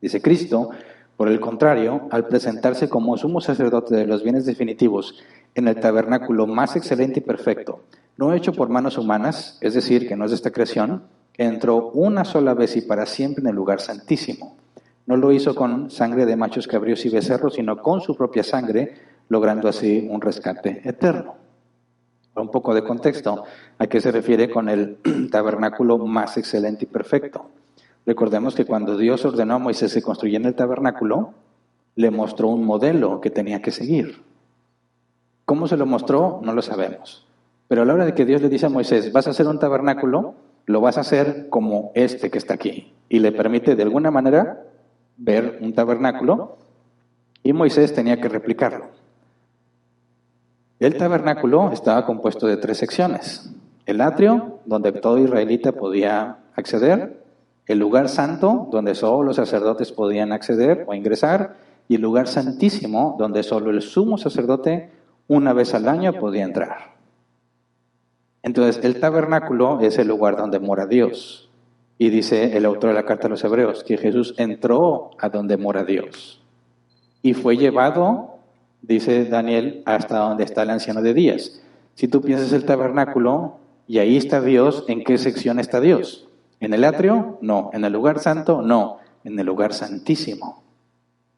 [SPEAKER 1] Dice Cristo, por el contrario, al presentarse como sumo sacerdote de los bienes definitivos en el tabernáculo más excelente y perfecto, no hecho por manos humanas, es decir, que no es de esta creación, entró una sola vez y para siempre en el lugar santísimo. No lo hizo con sangre de machos cabríos y becerros, sino con su propia sangre, logrando así un rescate eterno. Un poco de contexto, ¿a qué se refiere con el tabernáculo más excelente y perfecto? Recordemos que cuando Dios ordenó a Moisés que construyera el tabernáculo, le mostró un modelo que tenía que seguir. ¿Cómo se lo mostró? No lo sabemos. Pero a la hora de que Dios le dice a Moisés, vas a hacer un tabernáculo, lo vas a hacer como este que está aquí. Y le permite de alguna manera ver un tabernáculo y Moisés tenía que replicarlo. El tabernáculo estaba compuesto de 3 secciones. El atrio, donde todo israelita podía acceder. El lugar santo, donde solo los sacerdotes podían acceder o ingresar. Y el lugar santísimo, donde solo el sumo sacerdote una vez al año podía entrar. Entonces, el tabernáculo es el lugar donde mora Dios. Y dice el autor de la carta a los Hebreos que Jesús entró a donde mora Dios. Y fue llevado, dice Daniel, hasta donde está el anciano de días. Si tú piensas el tabernáculo y ahí está Dios, ¿en qué sección está Dios? ¿En el atrio? No. ¿En el lugar santo? No. En el lugar santísimo.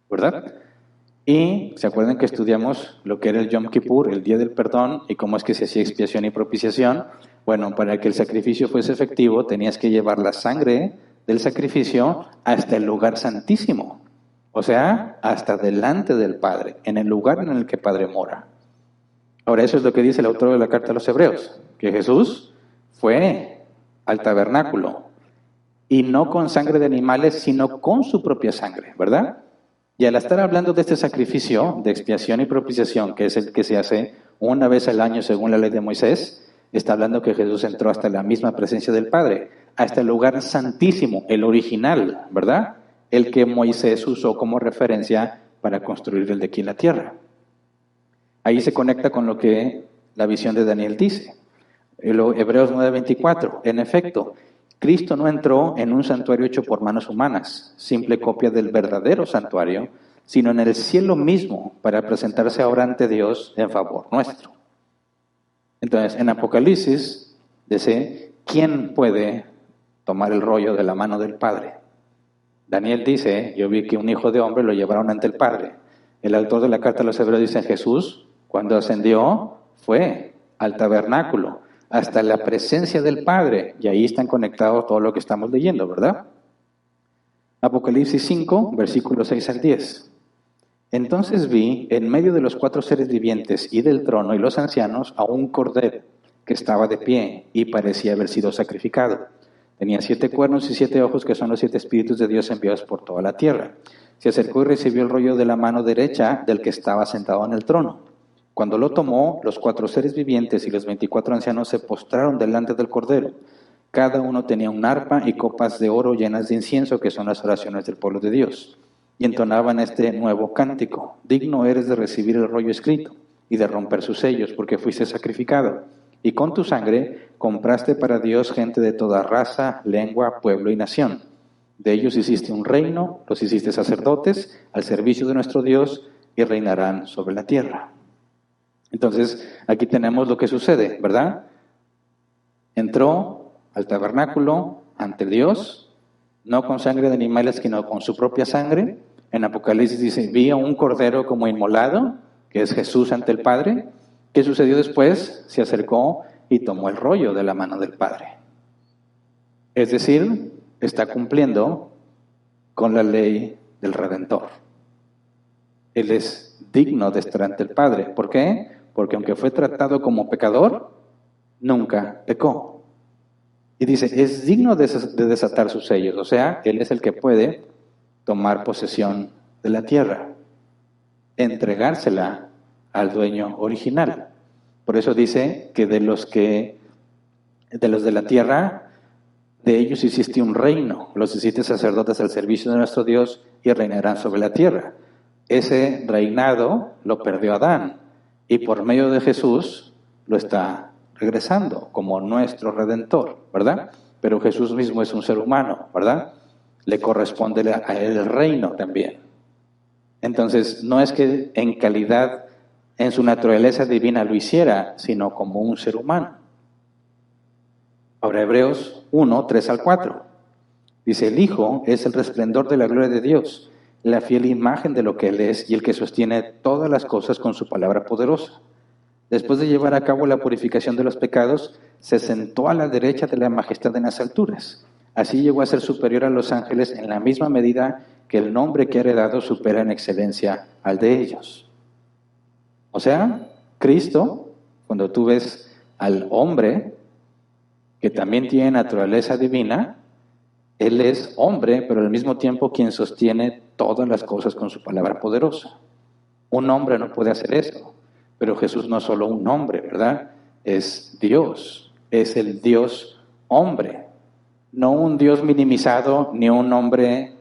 [SPEAKER 1] ¿Verdad? Y se acuerdan que estudiamos lo que era el Yom Kippur, el día del perdón, y cómo es que se hacía expiación y propiciación. Bueno, para que el sacrificio fuese efectivo, tenías que llevar la sangre del sacrificio hasta el lugar santísimo. O sea, hasta delante del Padre, en el lugar en el que el Padre mora. Ahora, eso es lo que dice el autor de la carta a los Hebreos, que Jesús fue al tabernáculo, y no con sangre de animales, sino con su propia sangre, ¿verdad? Y al estar hablando de este sacrificio de expiación y propiciación, que es el que se hace una vez al año según la ley de Moisés, está hablando que Jesús entró hasta la misma presencia del Padre, hasta el lugar santísimo, el original, ¿verdad? El que Moisés usó como referencia para construir el de aquí en la tierra. Ahí se conecta con lo que la visión de Daniel dice. Hebreos 9:24, en efecto, Cristo no entró en un santuario hecho por manos humanas, simple copia del verdadero santuario, sino en el cielo mismo para presentarse ahora ante Dios en favor nuestro. Entonces, en Apocalipsis dice, ¿quién puede tomar el rollo de la mano del Padre? Daniel dice, yo vi que un hijo de hombre lo llevaron ante el Padre. El autor de la carta a los Hebreos dice, Jesús, cuando ascendió, fue al tabernáculo, hasta la presencia del Padre, y ahí están conectados todo lo que estamos leyendo, ¿verdad? Apocalipsis 5, versículos 6 al 10. Entonces vi, en medio de los 4 seres vivientes y del trono y los ancianos, a un cordero que estaba de pie y parecía haber sido sacrificado. Tenía 7 cuernos y 7 ojos, que son los 7 espíritus de Dios enviados por toda la tierra. Se acercó y recibió el rollo de la mano derecha del que estaba sentado en el trono. Cuando lo tomó, los 4 seres vivientes y los 24 ancianos se postraron delante del Cordero. Cada uno tenía un arpa y copas de oro llenas de incienso, que son las oraciones del pueblo de Dios. Y entonaban este nuevo cántico: digno eres de recibir el rollo escrito y de romper sus sellos, porque fuiste sacrificado. Y con tu sangre compraste para Dios gente de toda raza, lengua, pueblo y nación. De ellos hiciste un reino, los hiciste sacerdotes al servicio de nuestro Dios, y reinarán sobre la tierra. Entonces, aquí tenemos lo que sucede, ¿verdad? Entró al tabernáculo ante Dios, no con sangre de animales, sino con su propia sangre. En Apocalipsis dice, vi a un cordero como inmolado, que es Jesús ante el Padre. ¿Qué sucedió después? Se acercó y tomó el rollo de la mano del Padre. Es decir, está cumpliendo con la ley del Redentor. Él es digno de estar ante el Padre. ¿Por qué? Porque aunque fue tratado como pecador, nunca pecó. Y dice, es digno de desatar sus sellos. O sea, Él es el que puede tomar posesión de la tierra, entregársela al dueño original. Por eso dice que de los de la tierra, de ellos hiciste un reino, los hiciste sacerdotes al servicio de nuestro Dios y reinarán sobre la tierra. Ese reinado lo perdió Adán y por medio de Jesús lo está regresando como nuestro Redentor, ¿verdad? Pero Jesús mismo es un ser humano, ¿verdad? Le corresponde a él el reino también. Entonces, no es que en calidad, en su naturaleza divina lo hiciera, sino como un ser humano. Ahora, Hebreos 1, 3 al 4. Dice, el Hijo es el resplandor de la gloria de Dios, la fiel imagen de lo que Él es y el que sostiene todas las cosas con su palabra poderosa. Después de llevar a cabo la purificación de los pecados, se sentó a la derecha de la majestad en las alturas. Así llegó a ser superior a los ángeles en la misma medida que el nombre que ha heredado supera en excelencia al de ellos. O sea, Cristo, cuando tú ves al hombre, que también tiene naturaleza divina, Él es hombre, pero al mismo tiempo quien sostiene todas las cosas con su palabra poderosa. Un hombre no puede hacer eso, pero Jesús no es solo un hombre, ¿verdad? Es Dios, es el Dios hombre, no un Dios minimizado ni un hombre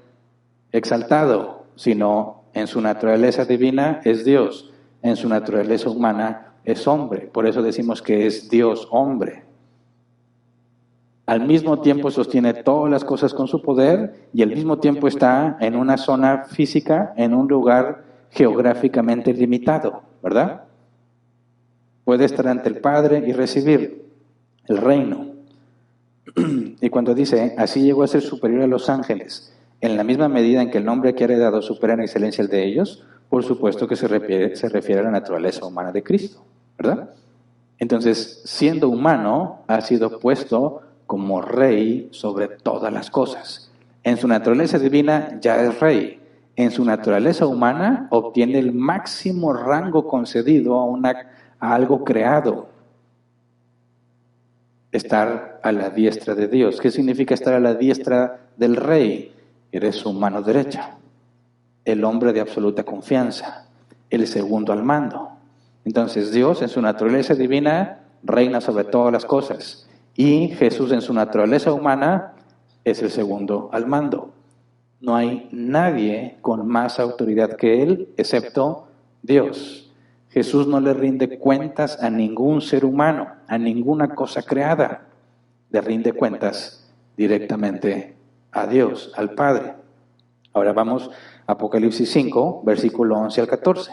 [SPEAKER 1] exaltado, sino en su naturaleza divina es Dios, en su naturaleza humana es hombre. Por eso decimos que es Dios hombre. Al mismo tiempo sostiene todas las cosas con su poder y al mismo tiempo está en una zona física, en un lugar geográficamente limitado, ¿verdad? Puede estar ante el Padre y recibir el reino. Y cuando dice, así llegó a ser superior a los ángeles, en la misma medida en que el nombre que ha heredado supera en excelencia el de ellos, por supuesto que se refiere a la naturaleza humana de Cristo, ¿verdad? Entonces, siendo humano, ha sido puesto como rey sobre todas las cosas. En su naturaleza divina ya es rey. En su naturaleza humana obtiene el máximo rango concedido a algo creado. Estar a la diestra de Dios. ¿Qué significa estar a la diestra del rey? Eres su mano derecha, el hombre de absoluta confianza, el segundo al mando. Entonces Dios en su naturaleza divina reina sobre todas las cosas y Jesús en su naturaleza humana es el segundo al mando. No hay nadie con más autoridad que Él excepto Dios. Jesús no le rinde cuentas a ningún ser humano, a ninguna cosa creada. Le rinde cuentas directamente a Dios, al Padre. Ahora vamos a Apocalipsis 5, versículo 11 al 14.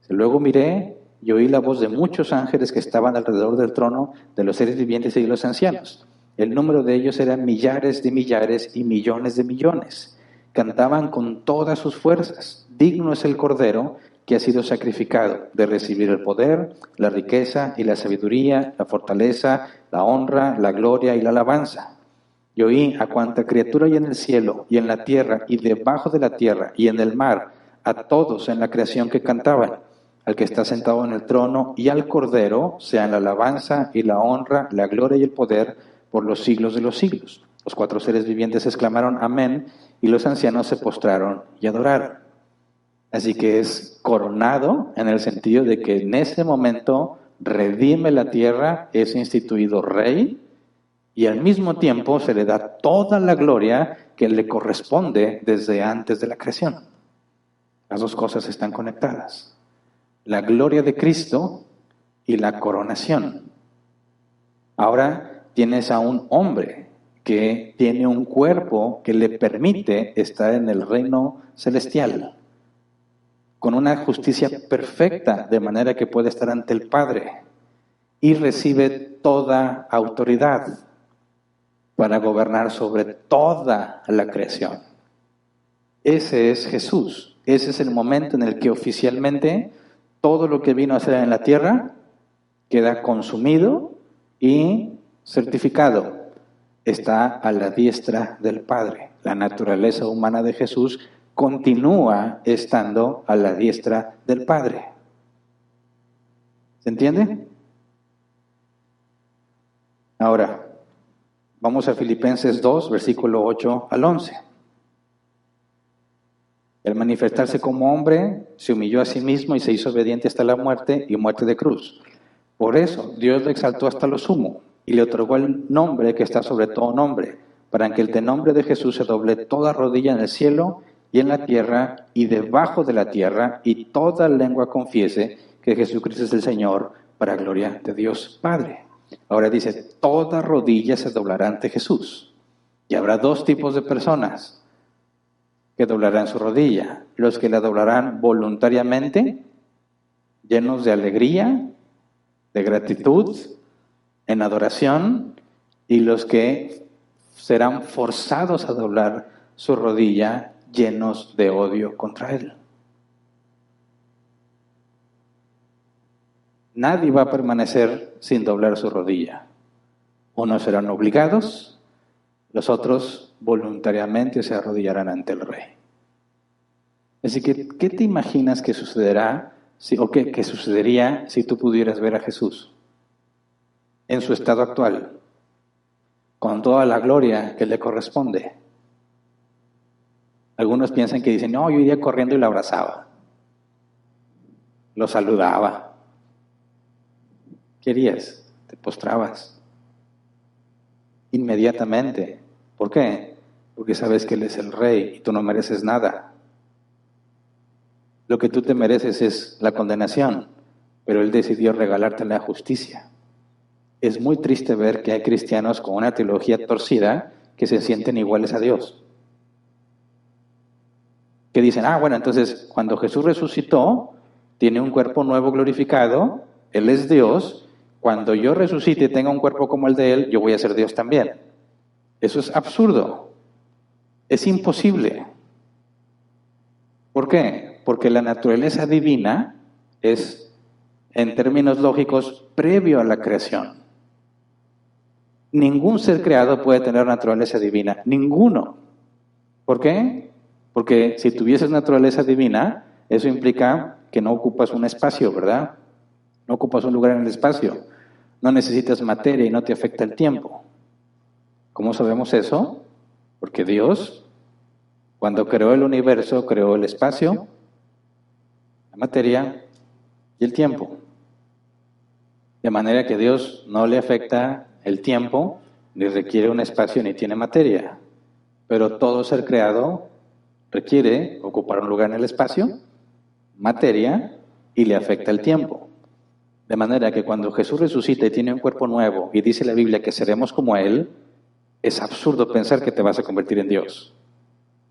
[SPEAKER 1] Luego miré y oí la voz de muchos ángeles que estaban alrededor del trono, de los seres vivientes y de los ancianos. El número de ellos era millares de millares y millones de millones. Cantaban con todas sus fuerzas: digno es el Cordero que ha sido sacrificado de recibir el poder, la riqueza y la sabiduría, la fortaleza, la honra, la gloria y la alabanza. Y oí a cuanta criatura hay en el cielo y en la tierra y debajo de la tierra y en el mar, a todos en la creación que cantaban: al que está sentado en el trono y al Cordero sean la alabanza y la honra, la gloria y el poder por los siglos de los siglos. Los cuatro seres vivientes exclamaron amén, y los ancianos se postraron y adoraron. Así que es coronado en el sentido de que en ese momento redime la tierra, es instituido rey, y al mismo tiempo se le da toda la gloria que le corresponde desde antes de la creación. Las dos cosas están conectadas: la gloria de Cristo y la coronación. Ahora tienes a un hombre que tiene un cuerpo que le permite estar en el reino celestial, con una justicia perfecta, de manera que puede estar ante el Padre, y recibe toda autoridad para gobernar sobre toda la creación. Ese es Jesús. Ese es el momento en el que oficialmente todo lo que vino a hacer en la tierra queda consumido y certificado. Está a la diestra del Padre. La naturaleza humana de Jesús continúa estando a la diestra del Padre. ¿Se entiende? Ahora, vamos a Filipenses 2, versículo 8 al 11. Al manifestarse como hombre, se humilló a sí mismo y se hizo obediente hasta la muerte y muerte de cruz. Por eso, Dios le exaltó hasta lo sumo y le otorgó el nombre que está sobre todo nombre, para que el nombre de Jesús se doble toda rodilla en el cielo y en la tierra y debajo de la tierra, y toda lengua confiese que Jesucristo es el Señor, para gloria de Dios Padre. Ahora dice, toda rodilla se doblará ante Jesús. Y habrá dos tipos de personas que doblarán su rodilla: los que la doblarán voluntariamente, llenos de alegría, de gratitud, en adoración, y los que serán forzados a doblar su rodilla, llenos de odio contra Él. Nadie va a permanecer sin doblar su rodilla. Unos serán obligados, los otros voluntariamente se arrodillarán ante el Rey. Así que, ¿qué te imaginas que sucederá Sí, ¿o qué sucedería si tú pudieras ver a Jesús en su estado actual, con toda la gloria que le corresponde? Algunos piensan que dicen, no, yo iría corriendo y lo abrazaba, lo saludaba. ¿Qué harías? Te postrabas inmediatamente. ¿Por qué? Porque sabes que Él es el Rey y tú no mereces nada. Lo que tú te mereces es la condenación, pero Él decidió regalarte la justicia. Es muy triste ver que hay cristianos con una teología torcida que se sienten iguales a Dios. Que dicen, bueno, entonces cuando Jesús resucitó, tiene un cuerpo nuevo glorificado, Él es Dios, cuando yo resucite y tenga un cuerpo como el de Él, yo voy a ser Dios también. Eso es absurdo, es imposible. ¿Por qué? Porque la naturaleza divina es, en términos lógicos, previo a la creación. Ningún ser creado puede tener naturaleza divina, ninguno. ¿Por qué? Porque si tuvieses naturaleza divina, eso implica que no ocupas un espacio, ¿verdad? No ocupas un lugar en el espacio. No necesitas materia y no te afecta el tiempo. ¿Cómo sabemos eso? Porque Dios, cuando creó el universo, creó el espacio, la materia y el tiempo. De manera que Dios no le afecta el tiempo, ni requiere un espacio, ni tiene materia. Pero todo ser creado requiere ocupar un lugar en el espacio, materia, y le afecta el tiempo. De manera que cuando Jesús resucita y tiene un cuerpo nuevo, y dice la Biblia que seremos como Él, es absurdo pensar que te vas a convertir en Dios,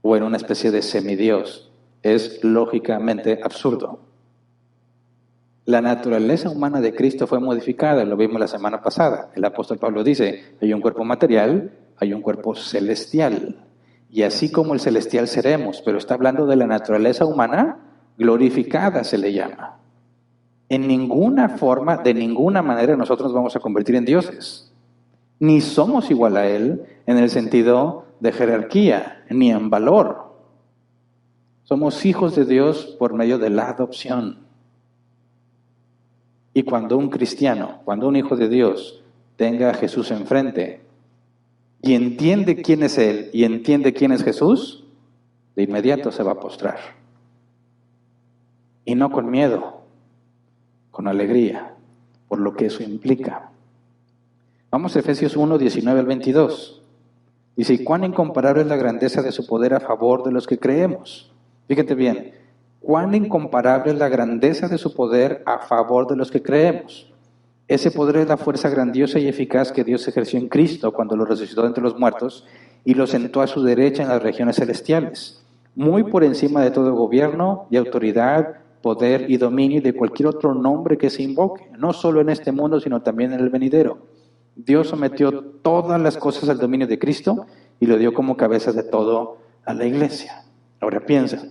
[SPEAKER 1] o en una especie de semidios. Es lógicamente absurdo. La naturaleza humana de Cristo fue modificada, lo vimos la semana pasada. El apóstol Pablo dice, hay un cuerpo material, hay un cuerpo celestial. Y así como el celestial seremos, pero está hablando de la naturaleza humana glorificada, se le llama. En ninguna forma, de ninguna manera nosotros nos vamos a convertir en dioses. Ni somos igual a Él en el sentido de jerarquía, ni en valor. Somos hijos de Dios por medio de la adopción. Y cuando un cristiano, cuando un hijo de Dios tenga a Jesús enfrente y entiende quién es Él y entiende quién es Jesús, de inmediato se va a postrar. Y no con miedo, con alegría, por lo que eso implica. Vamos a Efesios 1, 19 al 22. Dice, ¿y cuán incomparable es la grandeza de su poder a favor de los que creemos? Fíjate bien, cuán incomparable es la grandeza de su poder a favor de los que creemos. Ese poder es la fuerza grandiosa y eficaz que Dios ejerció en Cristo cuando lo resucitó de entre los muertos y lo sentó a su derecha en las regiones celestiales, muy por encima de todo gobierno y autoridad, poder y dominio y de cualquier otro nombre que se invoque, no solo en este mundo, sino también en el venidero. Dios sometió todas las cosas al dominio de Cristo y lo dio como cabeza de todo a la iglesia. Ahora piensa,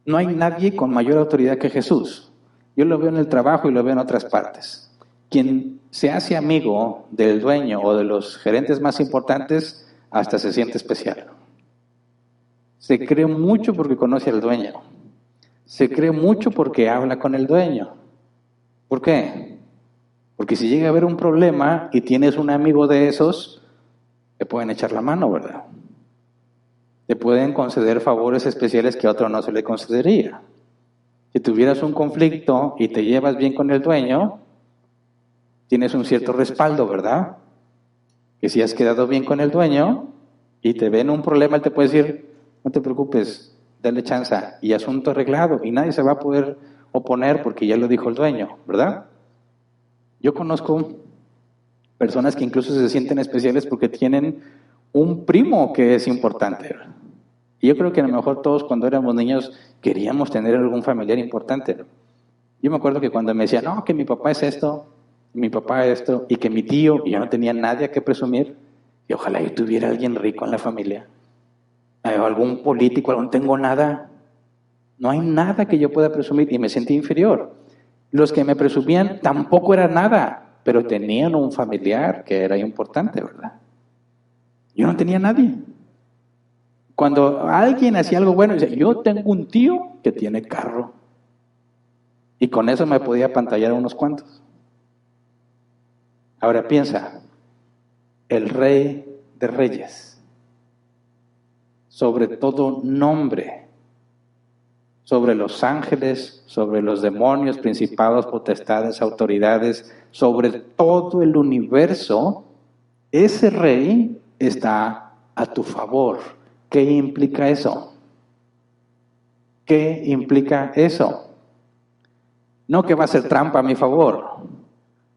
[SPEAKER 1] no hay nadie con mayor autoridad que Jesús. Yo lo veo en el trabajo y lo veo en otras partes. Quien se hace amigo del dueño o de los gerentes más importantes, hasta se siente especial. Se cree mucho porque conoce al dueño. Se cree mucho porque habla con el dueño. ¿Por qué? Porque si llega a haber un problema y tienes un amigo de esos, te pueden echar la mano, ¿verdad? Te pueden conceder favores especiales que a otro no se le concedería. Si tuvieras un conflicto y te llevas bien con el dueño, tienes un cierto respaldo, ¿verdad? Que si has quedado bien con el dueño y te ven un problema, él te puede decir, no te preocupes, dale chance y asunto arreglado. Y nadie se va a poder oponer porque ya lo dijo el dueño, ¿verdad? Yo conozco personas que incluso se sienten especiales porque tienen un primo que es importante. Y yo creo que a lo mejor todos cuando éramos niños queríamos tener algún familiar importante. Yo me acuerdo que cuando me decían, no, que mi papá es esto, mi papá es esto, y que mi tío, y yo no tenía nadie a que presumir, y ojalá yo tuviera alguien rico en la familia, o algún político, no tengo nada, no hay nada que yo pueda presumir, y me sentí inferior. Los que me presumían tampoco eran nada, pero tenían un familiar que era importante, ¿verdad? Yo no tenía nadie. Cuando alguien hacía algo bueno, dice, yo tengo un tío que tiene carro, Y con eso me podía apantallar a unos cuantos. Ahora piensa, el Rey de Reyes, sobre todo nombre, sobre los ángeles, sobre los demonios, principados, potestades, autoridades, sobre todo el universo, ese Rey está a tu favor. ¿Qué implica eso? ¿Qué implica eso? No que va a ser trampa a mi favor,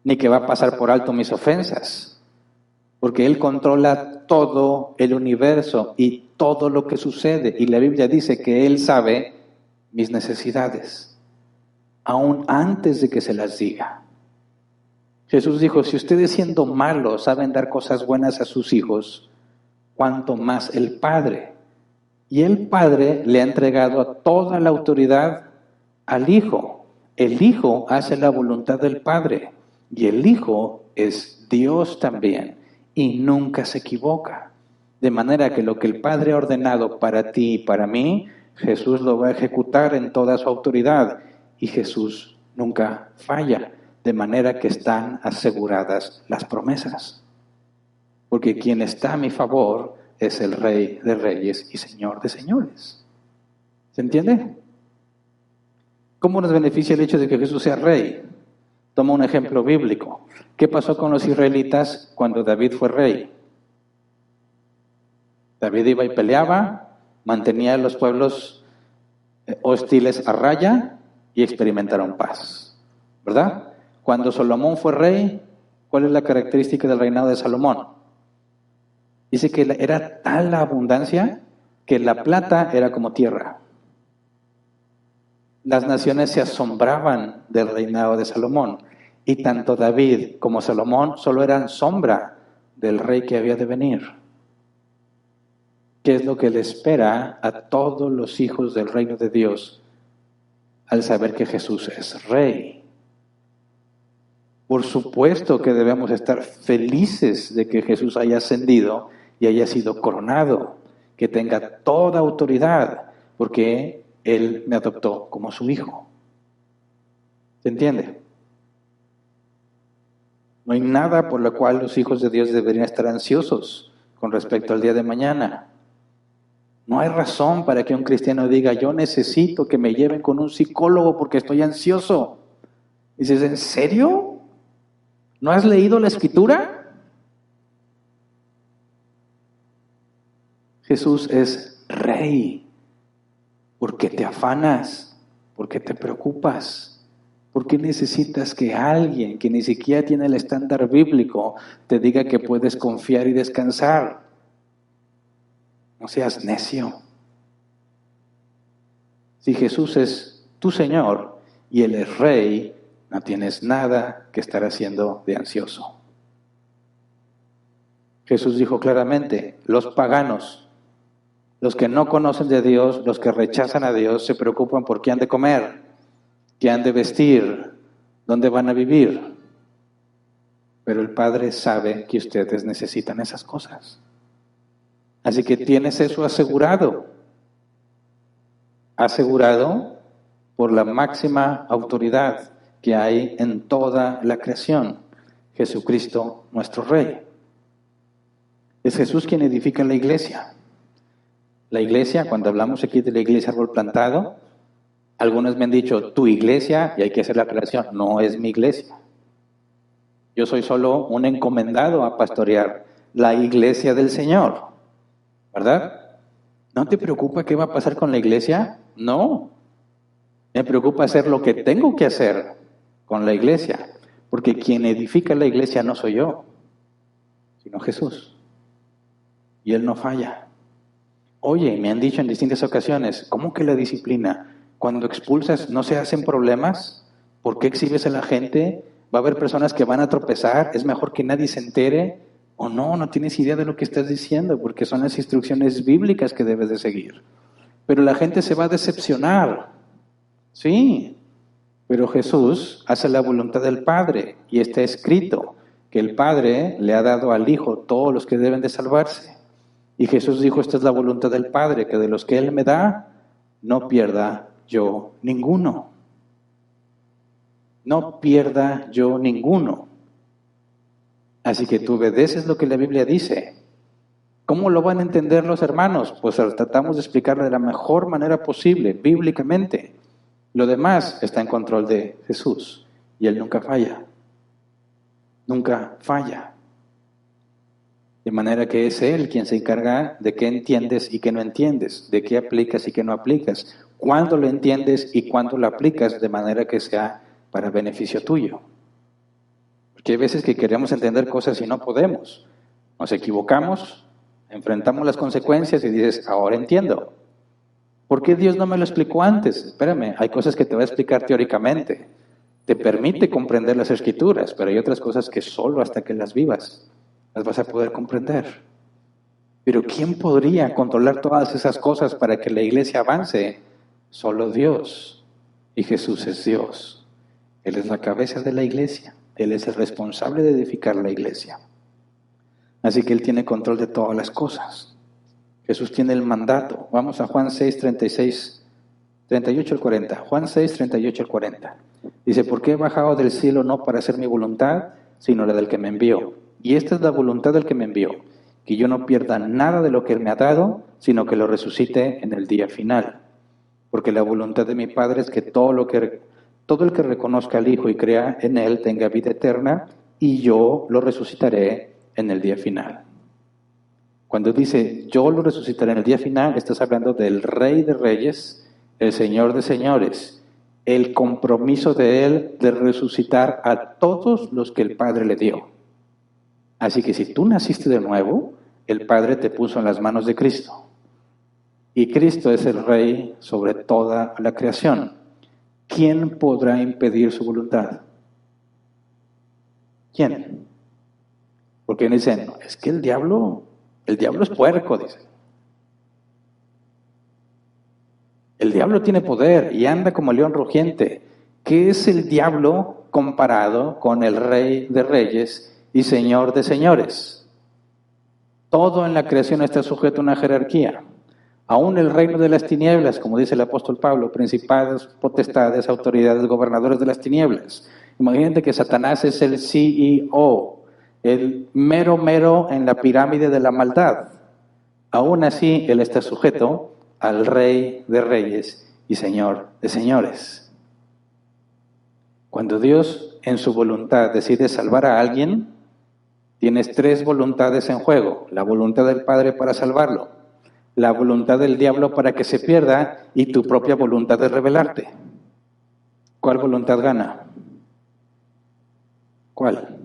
[SPEAKER 1] ni que va a pasar por alto mis ofensas, porque Él controla todo el universo y todo lo que sucede. Y la Biblia dice que Él sabe mis necesidades, aún antes de que se las diga. Jesús dijo, si ustedes siendo malos saben dar cosas buenas a sus hijos, cuanto más el Padre. Y el Padre le ha entregado toda la autoridad al Hijo. El Hijo hace la voluntad del Padre y el Hijo es Dios también y nunca se equivoca. De manera que lo que el Padre ha ordenado para ti y para mí, Jesús lo va a ejecutar en toda su autoridad y Jesús nunca falla. De manera que están aseguradas las promesas. Porque quien está a mi favor es el Rey de Reyes y Señor de Señores. ¿Se entiende? ¿Cómo nos beneficia el hecho de que Jesús sea Rey? Toma un ejemplo bíblico. ¿Qué pasó con los israelitas cuando David fue rey? David iba y peleaba, mantenía a los pueblos hostiles a raya y experimentaron paz. ¿Verdad? Cuando Salomón fue rey, ¿cuál es la característica del reinado de Salomón? Dice que era tal la abundancia que la plata era como tierra. Las naciones se asombraban del reinado de Salomón. Y tanto David como Salomón solo eran sombra del rey que había de venir. ¿Qué es lo que le espera a todos los hijos del reino de Dios al saber que Jesús es rey? Por supuesto que debemos estar felices de que Jesús haya ascendido y haya sido coronado, que tenga toda autoridad, porque Él me adoptó como su hijo. ¿Se entiende? No hay nada por lo cual los hijos de Dios deberían estar ansiosos con respecto al día de mañana. No hay razón para que un cristiano diga, yo necesito que me lleven con un psicólogo porque estoy ansioso. Dices, ¿en serio? ¿No has leído la Escritura? Jesús es Rey. ¿Por qué te afanas? ¿Por qué te preocupas? ¿Por qué necesitas que alguien que ni siquiera tiene el estándar bíblico te diga que puedes confiar y descansar? No seas necio. Si Jesús es tu Señor y Él es Rey, no tienes nada que estar haciendo de ansioso. Jesús dijo claramente, los paganos, los que no conocen de Dios, los que rechazan a Dios, se preocupan por qué han de comer, qué han de vestir, dónde van a vivir. Pero el Padre sabe que ustedes necesitan esas cosas. Así que tienes eso asegurado. Asegurado por la máxima autoridad que hay en toda la creación, Jesucristo nuestro Rey. Es Jesús quien edifica la iglesia. La iglesia, cuando hablamos aquí de la iglesia árbol plantado, algunos me han dicho, tu iglesia, y hay que hacer la aclaración, no es mi iglesia. Yo soy solo un encomendado a pastorear la iglesia del Señor, ¿verdad? ¿No te preocupa qué va a pasar con la iglesia? No. Me preocupa hacer lo que tengo que hacer con la iglesia, porque quien edifica la iglesia no soy yo, sino Jesús. Y Él no falla. Oye, me han dicho en distintas ocasiones, ¿cómo que la disciplina? Cuando expulsas, ¿no se hacen problemas? ¿Por qué exhibes a la gente? ¿Va a haber personas que van a tropezar? ¿Es mejor que nadie se entere? ¿O no tienes idea de lo que estás diciendo? Porque son las instrucciones bíblicas que debes de seguir. Pero la gente se va a decepcionar. Sí, pero Jesús hace la voluntad del Padre y está escrito que el Padre le ha dado al Hijo todos los que deben de salvarse. Y Jesús dijo, esta es la voluntad del Padre, que de los que Él me da, no pierda yo ninguno. no pierda yo ninguno. Así que tú obedeces lo que la Biblia dice. ¿Cómo lo van a entender los hermanos? Pues tratamos de explicarlo de la mejor manera posible, bíblicamente. Lo demás está en control de Jesús y Él nunca falla. Nunca falla. De manera que es Él quien se encarga de qué entiendes y qué no entiendes, de qué aplicas y qué no aplicas, cuándo lo entiendes y cuándo lo aplicas de manera que sea para beneficio tuyo. Porque hay veces que queremos entender cosas y no podemos. Nos equivocamos, enfrentamos las consecuencias y dices, ahora entiendo. ¿Por qué Dios no me lo explicó antes? Espérame, hay cosas que te va a explicar teóricamente. Te permite comprender las Escrituras, pero hay otras cosas que solo hasta que las vivas las vas a poder comprender. Pero ¿quién podría controlar todas esas cosas para que la iglesia avance? Solo Dios. Y Jesús es Dios. Él es la cabeza de la iglesia. Él es el responsable de edificar la iglesia. Así que Él tiene control de todas las cosas. Jesús tiene el mandato. Vamos a Juan 6, 38 al 40. Juan 6, 38 al 40. Dice, porque he bajado del cielo no para hacer mi voluntad, sino la del que me envió. Y esta es la voluntad del que me envió, que yo no pierda nada de lo que Él me ha dado, sino que lo resucite en el día final. Porque la voluntad de mi Padre es que todo el que reconozca al Hijo y crea en Él tenga vida eterna, y yo lo resucitaré en el día final. Cuando dice, yo lo resucitaré en el día final, estás hablando del Rey de Reyes, el Señor de Señores, el compromiso de Él de resucitar a todos los que el Padre le dio. Así que si tú naciste de nuevo, el Padre te puso en las manos de Cristo. Y Cristo es el Rey sobre toda la creación. ¿Quién podrá impedir su voluntad? ¿Quién? Porque dicen, no, es que el diablo es puerco, dicen. El diablo tiene poder y anda como león rugiente. ¿Qué es el diablo comparado con el Rey de Reyes y Señor de señores? Todo en la creación está sujeto a una jerarquía. Aún el reino de las tinieblas, como dice el apóstol Pablo, principados, potestades, autoridades, gobernadores de las tinieblas. Imagínate que Satanás es el CEO, el mero en la pirámide de la maldad. Aún así, él está sujeto al Rey de Reyes y Señor de señores. Cuando Dios en su voluntad decide salvar a alguien, tienes tres voluntades en juego: la voluntad del Padre para salvarlo, la voluntad del diablo para que se pierda y tu propia voluntad de rebelarte. ¿Cuál voluntad gana? ¿Cuál?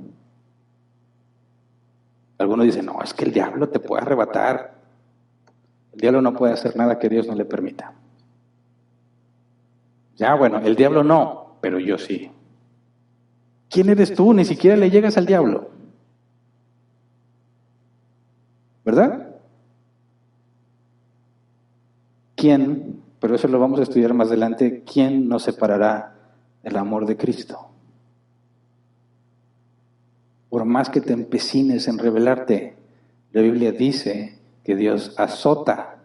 [SPEAKER 1] Algunos dicen, no, es que el diablo te puede arrebatar. El diablo no puede hacer nada que Dios no le permita. Ya, bueno, el diablo no, pero yo sí. ¿Quién eres tú? Ni siquiera le llegas al diablo. ¿Verdad? ¿Quién? Pero eso lo vamos a estudiar más adelante. ¿Quién nos separará del amor de Cristo? Por más que te empecines en rebelarte, la Biblia dice que Dios azota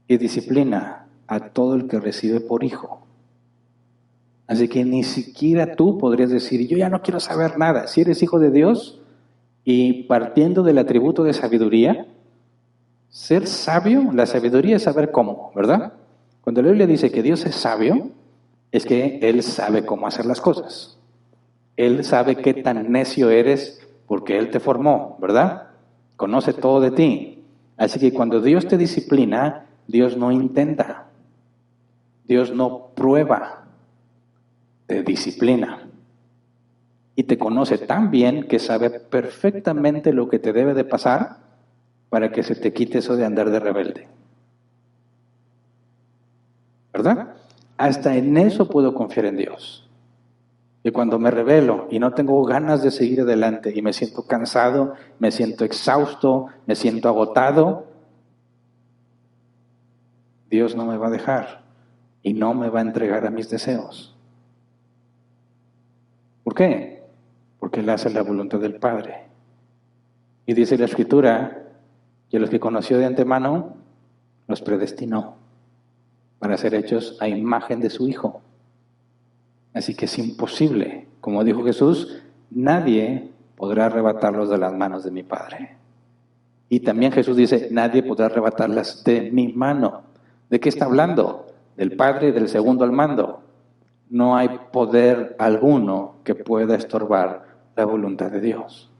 [SPEAKER 1] y disciplina a todo el que recibe por hijo. Así que ni siquiera tú podrías decir, yo ya no quiero saber nada. Si eres hijo de Dios y partiendo del atributo de sabiduría, ser sabio, la sabiduría es saber cómo, ¿verdad? Cuando la Biblia dice que Dios es sabio, es que Él sabe cómo hacer las cosas. Él sabe qué tan necio eres porque Él te formó, ¿verdad? Conoce todo de ti. Así que cuando Dios te disciplina, Dios no intenta. Dios no prueba, te disciplina. Y te conoce tan bien que sabe perfectamente lo que te debe de pasar para que se te quite eso de andar de rebelde. ¿Verdad? Hasta en eso puedo confiar en Dios. Y cuando me rebelo y no tengo ganas de seguir adelante y me siento cansado, me siento exhausto, me siento agotado, Dios no me va a dejar y no me va a entregar a mis deseos. ¿Por qué? Porque Él hace la voluntad del Padre. Y dice la Escritura que los que conoció de antemano los predestinó para ser hechos a imagen de su Hijo. Así que es imposible. Como dijo Jesús, nadie podrá arrebatarlos de las manos de mi Padre. Y también Jesús dice, nadie podrá arrebatarlas de mi mano. ¿De qué está hablando? Del Padre y del segundo al mando. No hay poder alguno que pueda estorbar la voluntad de Dios.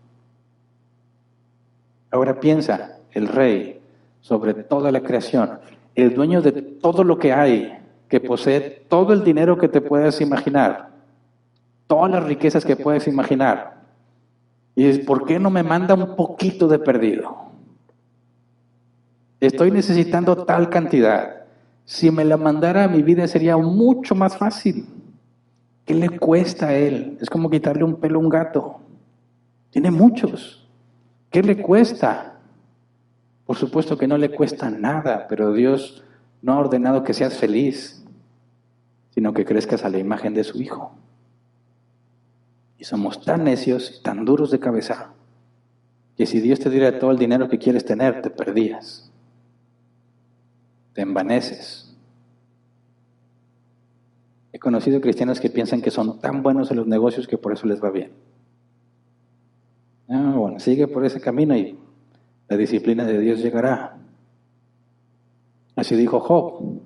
[SPEAKER 1] Ahora piensa, el Rey, sobre toda la creación, el dueño de todo lo que hay, que posee todo el dinero que te puedas imaginar, todas las riquezas que puedes imaginar. Y dices, ¿por qué no me manda un poquito de perdido? Estoy necesitando tal cantidad. Si me la mandara, mi vida sería mucho más fácil. ¿Qué le cuesta a él? Es como quitarle un pelo a un gato. Tiene muchos. ¿Qué le cuesta? Por supuesto que no le cuesta nada, pero Dios no ha ordenado que seas feliz, sino que crezcas a la imagen de su Hijo. Y somos tan necios y tan duros de cabeza que si Dios te diera todo el dinero que quieres tener, te perdías. Te envaneces. He conocido cristianos que piensan que son tan buenos en los negocios que por eso les va bien. Bueno, sigue por ese camino y la disciplina de Dios llegará. Así dijo Job.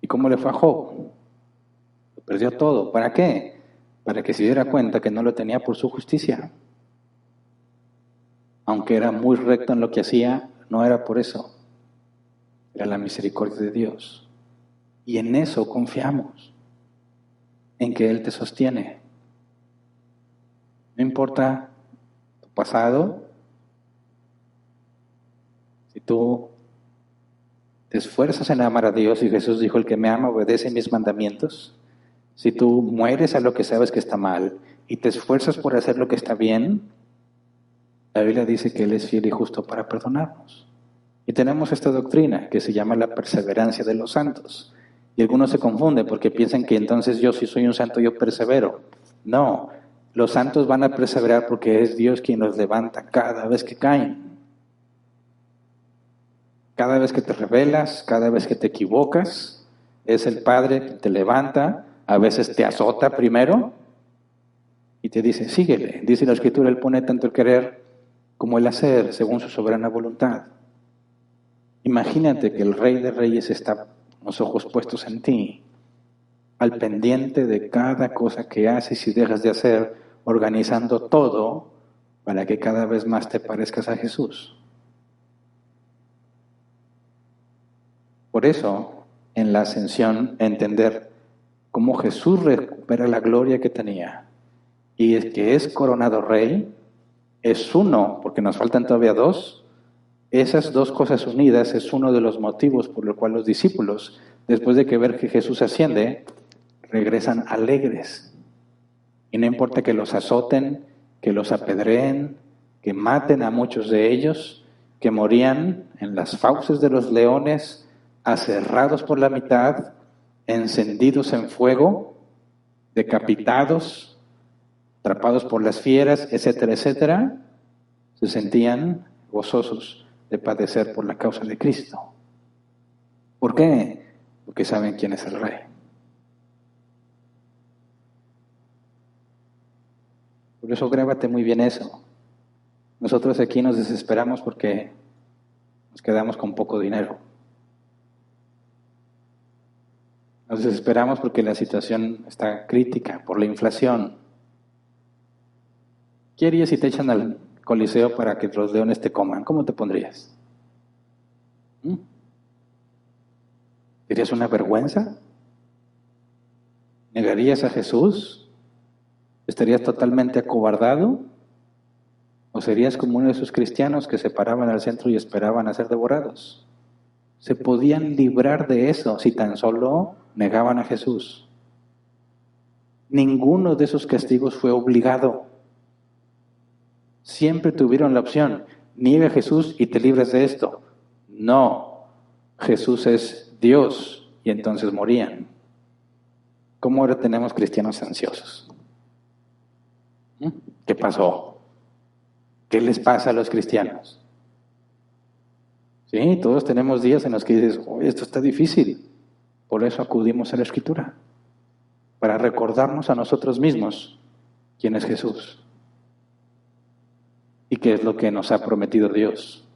[SPEAKER 1] ¿Y cómo le fue a Job? Lo perdió todo. ¿Para qué? Para que se diera cuenta que no lo tenía por su justicia. Aunque era muy recto en lo que hacía, no era por eso. Era la misericordia de Dios. Y en eso confiamos, en que Él te sostiene. No importa tu pasado, si tú te esfuerzas en amar a Dios, y Jesús dijo, el que me ama obedece mis mandamientos. Si tú mueres a lo que sabes que está mal y te esfuerzas por hacer lo que está bien, la Biblia dice que Él es fiel y justo para perdonarnos. Y tenemos esta doctrina que se llama la perseverancia de los santos. Y algunos se confunden porque piensan que entonces yo, si soy un santo, yo persevero. No, los santos van a perseverar porque es Dios quien los levanta cada vez que caen. Cada vez que te rebelas, cada vez que te equivocas, es el Padre que te levanta, a veces te azota primero y te dice, síguele. Dice la Escritura, Él pone tanto el querer como el hacer según su soberana voluntad. Imagínate que el Rey de Reyes está con los ojos puestos en ti, al pendiente de cada cosa que haces y dejas de hacer, organizando todo para que cada vez más te parezcas a Jesús. Por eso, en la ascensión, entender cómo Jesús recupera la gloria que tenía y es que es coronado Rey, es uno, porque nos faltan todavía dos. Esas dos cosas unidas es uno de los motivos por los cuales los discípulos, después de que ver que Jesús asciende, regresan alegres. Y no importa que los azoten, que los apedreen, que maten a muchos de ellos, que morían en las fauces de los leones, aserrados por la mitad, encendidos en fuego, decapitados, atrapados por las fieras, etcétera, etcétera, se sentían gozosos de padecer por la causa de Cristo. ¿Por qué? Porque saben quién es el Rey. Por eso grábate muy bien eso. Nosotros aquí nos desesperamos porque nos quedamos con poco dinero. Nos desesperamos porque la situación está crítica, por la inflación. ¿Qué harías si te echan al Coliseo para que los leones te coman? ¿Cómo te pondrías? ¿Serías una vergüenza? ¿Negarías a Jesús? ¿Estarías totalmente acobardado? ¿O serías como uno de esos cristianos que se paraban al centro y esperaban a ser devorados? Se podían librar de eso si tan solo negaban a Jesús. Ninguno de esos castigos fue obligado. Siempre tuvieron la opción, niega a Jesús y te libres de esto. No, Jesús es Dios y entonces morían. ¿Cómo ahora tenemos cristianos ansiosos? ¿Qué pasó? ¿Qué les pasa a los cristianos? Sí, todos tenemos días en los que dices, esto está difícil. Por eso acudimos a la Escritura. para recordarnos a nosotros mismos quién es Jesús y qué es lo que nos ha prometido Dios.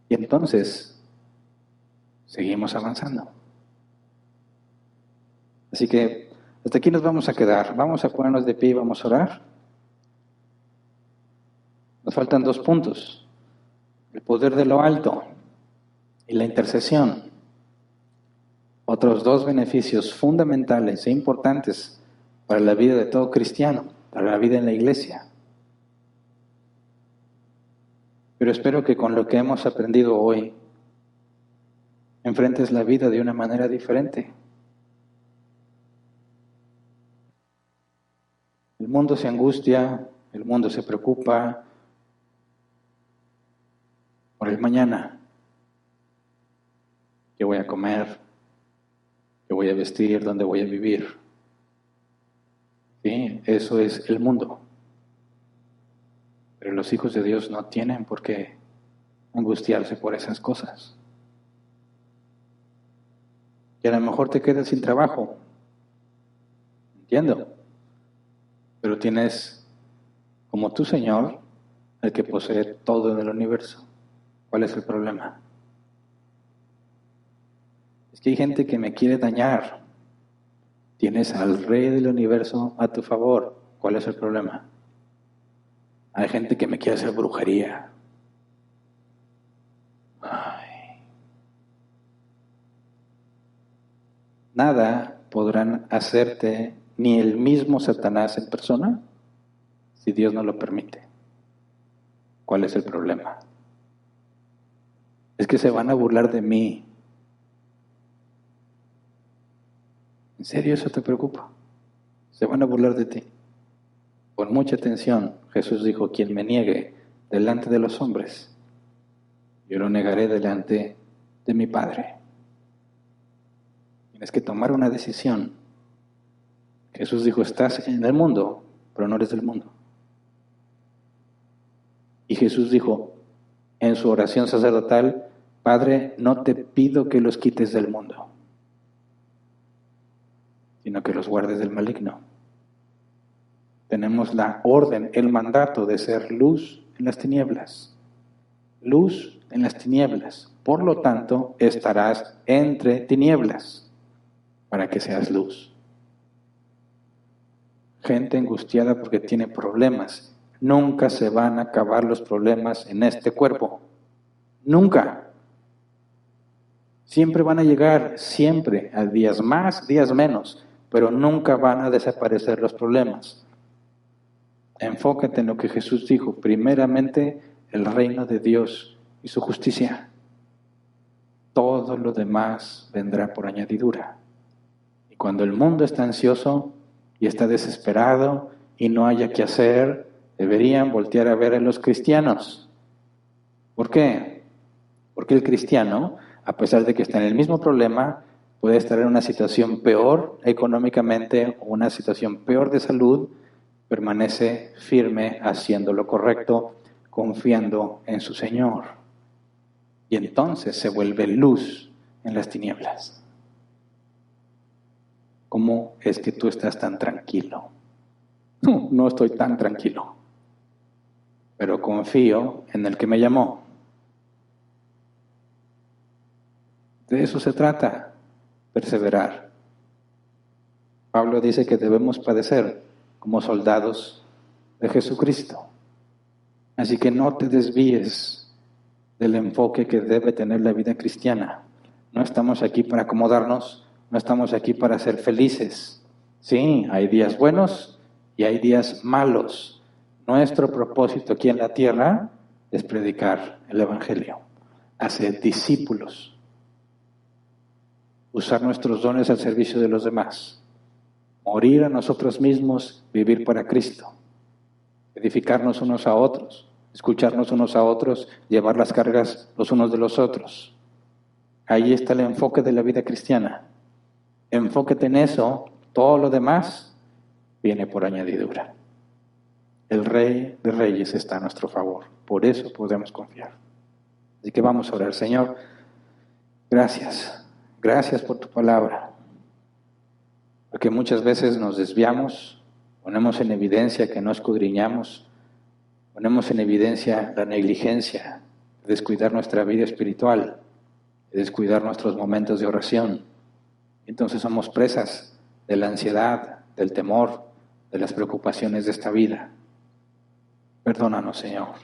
[SPEAKER 1] Y entonces seguimos avanzando. Así que hasta aquí nos vamos a quedar. Vamos a ponernos de pie y vamos a orar. Nos faltan 2 puntos: el poder de lo alto y la intercesión. Otros 2 beneficios fundamentales e importantes para la vida de todo cristiano, para la vida en la iglesia. Pero espero que con lo que hemos aprendido hoy, enfrentes la vida de una manera diferente. El mundo se angustia, el mundo se preocupa por el mañana. ¿Qué voy a comer? ¿Qué voy a vestir? ¿Dónde voy a vivir? Sí, eso es el mundo. Pero los hijos de Dios no tienen por qué angustiarse por esas cosas. Y a lo mejor te quedas sin trabajo. Entiendo. Pero tienes como tu Señor, el que posee todo en el universo. ¿Cuál es el problema? Es que hay gente que me quiere dañar. Tienes al Rey del universo a tu favor. ¿Cuál es el problema? Hay gente que me quiere hacer brujería. Ay. Nada podrán hacerte ni el mismo Satanás en persona si Dios no lo permite. ¿Cuál es el problema? Es que se van a burlar de mí. ¿En serio eso te preocupa? Se van a burlar de ti. Con mucha atención, Jesús dijo: quien me niegue delante de los hombres, yo lo negaré delante de mi Padre. Tienes que tomar una decisión. Jesús dijo: estás en el mundo, pero no eres del mundo. Y Jesús dijo en su oración sacerdotal: Padre, no te pido que los quites del mundo, sino que los guardes del maligno. Tenemos la orden, el mandato de ser luz en las tinieblas. Luz en las tinieblas. Por lo tanto, estarás entre tinieblas para que seas luz. Gente angustiada porque tiene problemas. Nunca se van a acabar los problemas en este cuerpo. Nunca. Siempre van a llegar, siempre, a días más, días menos, pero nunca van a desaparecer los problemas. Enfócate en lo que Jesús dijo: primeramente el reino de Dios y su justicia. Todo lo demás vendrá por añadidura. Y cuando el mundo está ansioso y está desesperado y no haya qué hacer, deberían voltear a ver a los cristianos. ¿Por qué? Porque el cristiano, a pesar de que está en el mismo problema, puede estar en una situación peor económicamente o una situación peor de salud, permanece firme haciendo lo correcto, confiando en su Señor. Y entonces se vuelve luz en las tinieblas. ¿Cómo es que tú estás tan tranquilo? No estoy tan tranquilo, pero confío en el que me llamó. De eso se trata, perseverar. Pablo dice que debemos padecer como soldados de Jesucristo. Así que no te desvíes del enfoque que debe tener la vida cristiana. No estamos aquí para acomodarnos, no estamos aquí para ser felices. Sí, hay días buenos y hay días malos. Nuestro propósito aquí en la tierra es predicar el Evangelio, hacer discípulos, usar nuestros dones al servicio de los demás. Morir a nosotros mismos, vivir para Cristo, edificarnos unos a otros, escucharnos unos a otros, llevar las cargas los unos de los otros. Ahí está el enfoque de la vida cristiana. Enfóquete en eso, todo lo demás viene por añadidura. El Rey de Reyes está a nuestro favor, por eso podemos confiar. Así que vamos a orar. Señor, gracias por tu palabra. Porque muchas veces nos desviamos, ponemos en evidencia que no escudriñamos, ponemos en evidencia la negligencia, de descuidar nuestra vida espiritual, de descuidar nuestros momentos de oración. Entonces somos presas de la ansiedad, del temor, de las preocupaciones de esta vida. Perdónanos, Señor,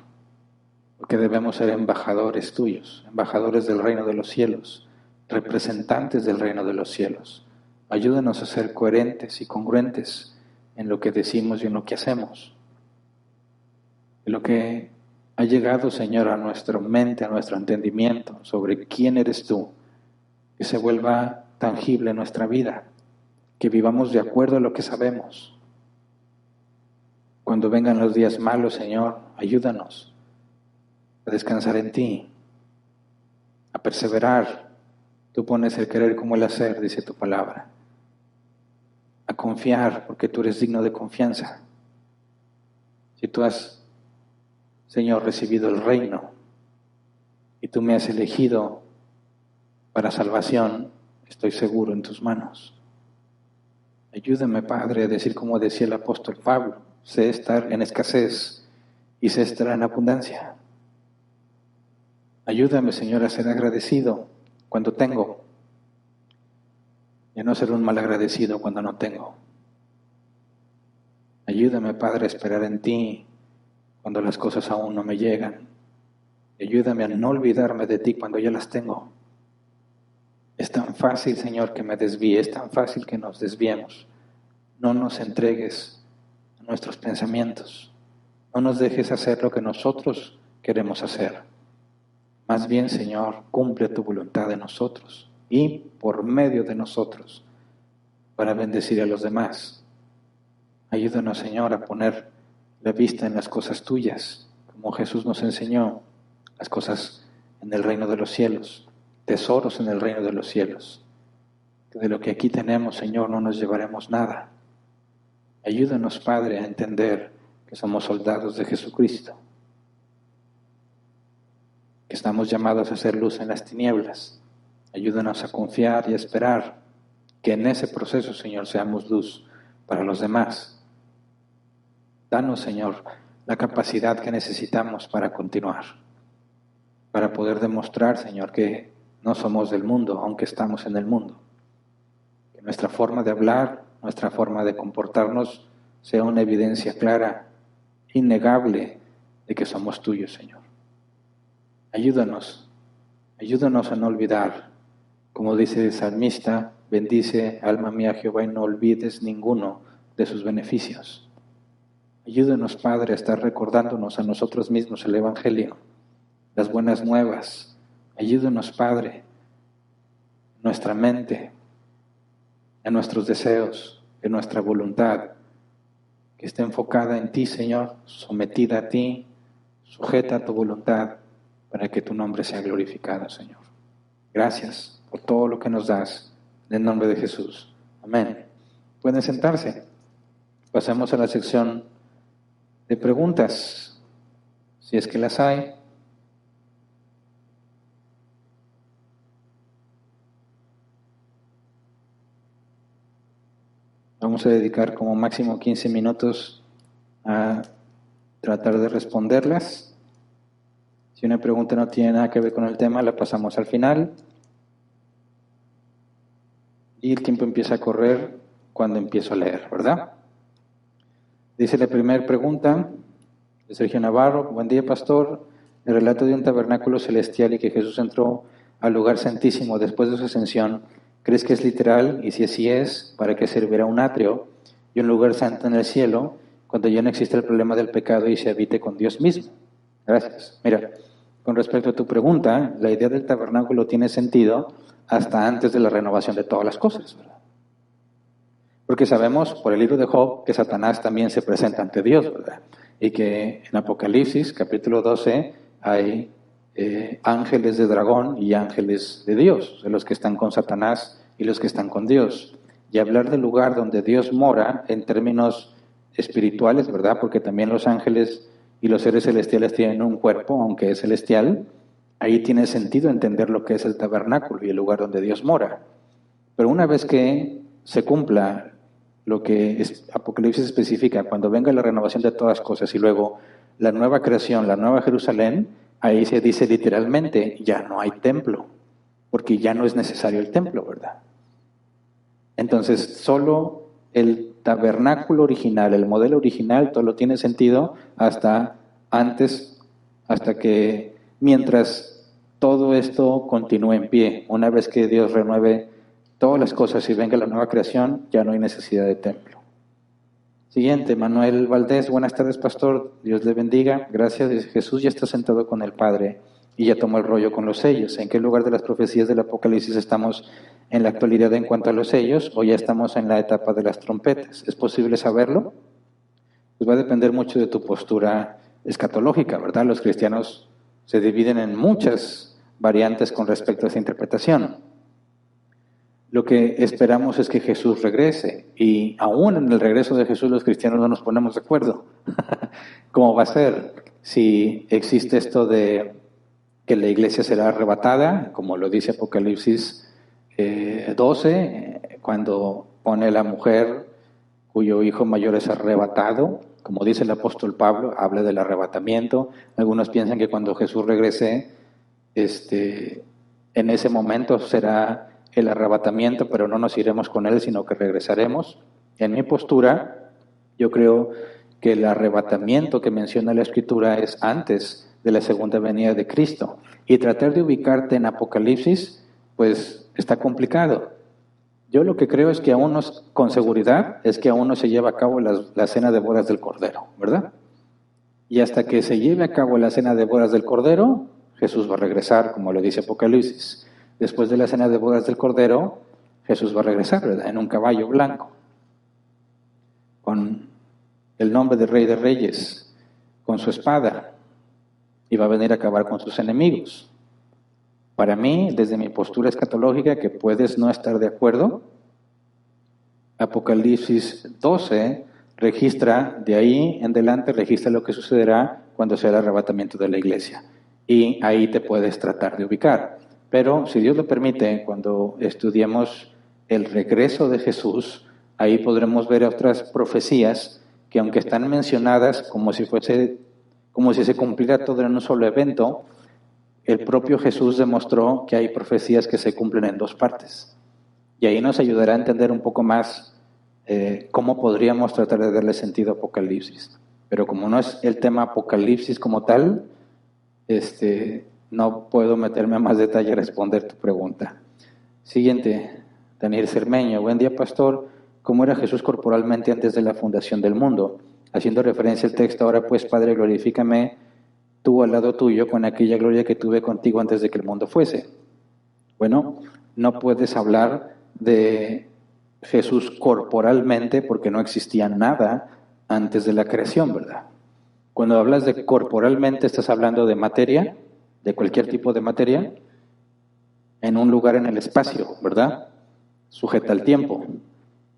[SPEAKER 1] porque debemos ser embajadores tuyos, embajadores del reino de los cielos, representantes del reino de los cielos. Ayúdanos a ser coherentes y congruentes en lo que decimos y en lo que hacemos. En lo que ha llegado, Señor, a nuestra mente, a nuestro entendimiento sobre quién eres tú, que se vuelva tangible en nuestra vida, que vivamos de acuerdo a lo que sabemos. Cuando vengan los días malos, Señor, ayúdanos a descansar en ti, a perseverar. Tú pones el querer como el hacer, dice tu palabra. A confiar, porque tú eres digno de confianza. Si tú has, Señor, recibido el reino y tú me has elegido para salvación, estoy seguro en tus manos. Ayúdame, Padre, a decir como decía el apóstol Pablo, sé estar en escasez y sé estar en abundancia. Ayúdame, Señor, a ser agradecido cuando tengo y a no ser un malagradecido cuando no tengo. Ayúdame, Padre, a esperar en ti cuando las cosas aún no me llegan. Ayúdame a no olvidarme de ti cuando ya las tengo. Es tan fácil, Señor, que me desvíe, es tan fácil que nos desviemos. No nos entregues a nuestros pensamientos. No nos dejes hacer lo que nosotros queremos hacer. Más bien, Señor, cumple tu voluntad en nosotros y por medio de nosotros para bendecir a los demás. Ayúdanos, Señor, a poner la vista en las cosas tuyas, como Jesús nos enseñó, las cosas en el reino de los cielos, tesoros en el reino de los cielos. Que de lo que aquí tenemos, Señor, no nos llevaremos nada. Ayúdanos, Padre, a entender que somos soldados de Jesucristo, que estamos llamados a hacer luz en las tinieblas. Ayúdanos a confiar y a esperar que en ese proceso, Señor, seamos luz para los demás. Danos, Señor, la capacidad que necesitamos para continuar, para poder demostrar, Señor, que no somos del mundo, aunque estamos en el mundo. Que nuestra forma de hablar, nuestra forma de comportarnos sea una evidencia clara, innegable, de que somos tuyos, Señor. Ayúdanos a no olvidar, como dice el salmista, bendice, alma mía, Jehová, y no olvides ninguno de sus beneficios. Ayúdanos, Padre, a estar recordándonos a nosotros mismos el Evangelio, las buenas nuevas. Ayúdanos, Padre, en nuestra mente, en nuestros deseos, en nuestra voluntad, que esté enfocada en ti, Señor, sometida a ti, sujeta a tu voluntad, para que tu nombre sea glorificado, Señor. Gracias por todo lo que nos das, en el nombre de Jesús. Amén. Pueden sentarse. Pasemos a la sección de preguntas, si es que las hay. Vamos a dedicar como máximo 15 minutos a tratar de responderlas. Si una pregunta no tiene nada que ver con el tema, la pasamos al final. Y el tiempo empieza a correr cuando empiezo a leer, ¿verdad? Dice la primera pregunta de Sergio Navarro. Buen día, pastor. El relato de un tabernáculo celestial y que Jesús entró al lugar santísimo después de su ascensión, ¿crees que es literal? Y si así es, ¿para qué servirá un atrio y un lugar santo en el cielo cuando ya no existe el problema del pecado y se habite con Dios mismo? Gracias. Mira, con respecto a tu pregunta, la idea del tabernáculo tiene sentido hasta antes de la renovación de todas las cosas, ¿verdad? Porque sabemos por el libro de Job que Satanás también se presenta ante Dios, ¿verdad? Y que en Apocalipsis, capítulo 12, hay ángeles de dragón y ángeles de Dios, de los que están con Satanás y los que están con Dios. Y hablar del lugar donde Dios mora en términos espirituales, ¿verdad? Porque también los ángeles y los seres celestiales tienen un cuerpo, aunque es celestial. Ahí tiene sentido entender lo que es el tabernáculo y el lugar donde Dios mora. Pero una vez que se cumpla lo que Apocalipsis especifica, cuando venga la renovación de todas cosas y luego la nueva creación, la nueva Jerusalén, ahí se dice literalmente, ya no hay templo, porque ya no es necesario el templo, ¿verdad? Entonces, solo el tabernáculo original, el modelo original, todo tiene sentido hasta antes, hasta que, mientras todo esto continúe en pie. Una vez que Dios renueve todas las cosas y venga la nueva creación, ya no hay necesidad de templo. Siguiente, Manuel Valdés, buenas tardes, pastor, Dios le bendiga. Gracias, dice, Jesús ya está sentado con el Padre y ya tomó el rollo con los sellos. ¿En qué lugar de las profecías del Apocalipsis estamos en la actualidad en cuanto a los sellos o ya estamos en la etapa de las trompetas? ¿Es posible saberlo? Pues va a depender mucho de tu postura escatológica, ¿verdad? Los cristianos se dividen en muchas variantes con respecto a esa interpretación. Lo que esperamos es que Jesús regrese, y aún en el regreso de Jesús los cristianos no nos ponemos de acuerdo. ¿Cómo va a ser? Si existe esto de que la iglesia será arrebatada, como lo dice Apocalipsis 12, cuando pone la mujer cuyo hijo mayor es arrebatado, como dice el apóstol Pablo, habla del arrebatamiento. Algunos piensan que cuando Jesús regrese, en ese momento será el arrebatamiento, pero no nos iremos con él, sino que regresaremos. En mi postura, yo creo que el arrebatamiento que menciona la Escritura es antes de la segunda venida de Cristo. Y tratar de ubicarte en Apocalipsis, pues está complicado. Yo lo que creo es que aún no, con seguridad, es que aún no se lleva a cabo la cena de bodas del Cordero, ¿verdad? Y hasta que se lleve a cabo la cena de bodas del Cordero, Jesús va a regresar, como lo dice Apocalipsis. Después de la cena de bodas del Cordero, Jesús va a regresar, ¿verdad? En un caballo blanco, con el nombre de Rey de Reyes, con su espada, y va a venir a acabar con sus enemigos. Para mí, desde mi postura escatológica, que puedes no estar de acuerdo, Apocalipsis 12 registra, de ahí en adelante registra lo que sucederá cuando sea el arrebatamiento de la iglesia. Y ahí te puedes tratar de ubicar. Pero si Dios lo permite, cuando estudiemos el regreso de Jesús, ahí podremos ver otras profecías que, aunque están mencionadas como si se cumpliera todo en un solo evento, el propio Jesús demostró que hay profecías que se cumplen en dos partes. Y ahí nos ayudará a entender un poco más cómo podríamos tratar de darle sentido a Apocalipsis. Pero como no es el tema Apocalipsis como tal, no puedo meterme a más detalle a responder tu pregunta. Siguiente, Daniel Cermeño. Buen día, pastor. ¿Cómo era Jesús corporalmente antes de la fundación del mundo? Haciendo referencia al texto, ahora pues, Padre, glorifícame tú al lado tuyo con aquella gloria que tuve contigo antes de que el mundo fuese. Bueno, no puedes hablar de Jesús corporalmente porque no existía nada antes de la creación, ¿verdad? Cuando hablas de corporalmente, estás hablando de materia, de cualquier tipo de materia, en un lugar en el espacio, ¿verdad? Sujeta al tiempo.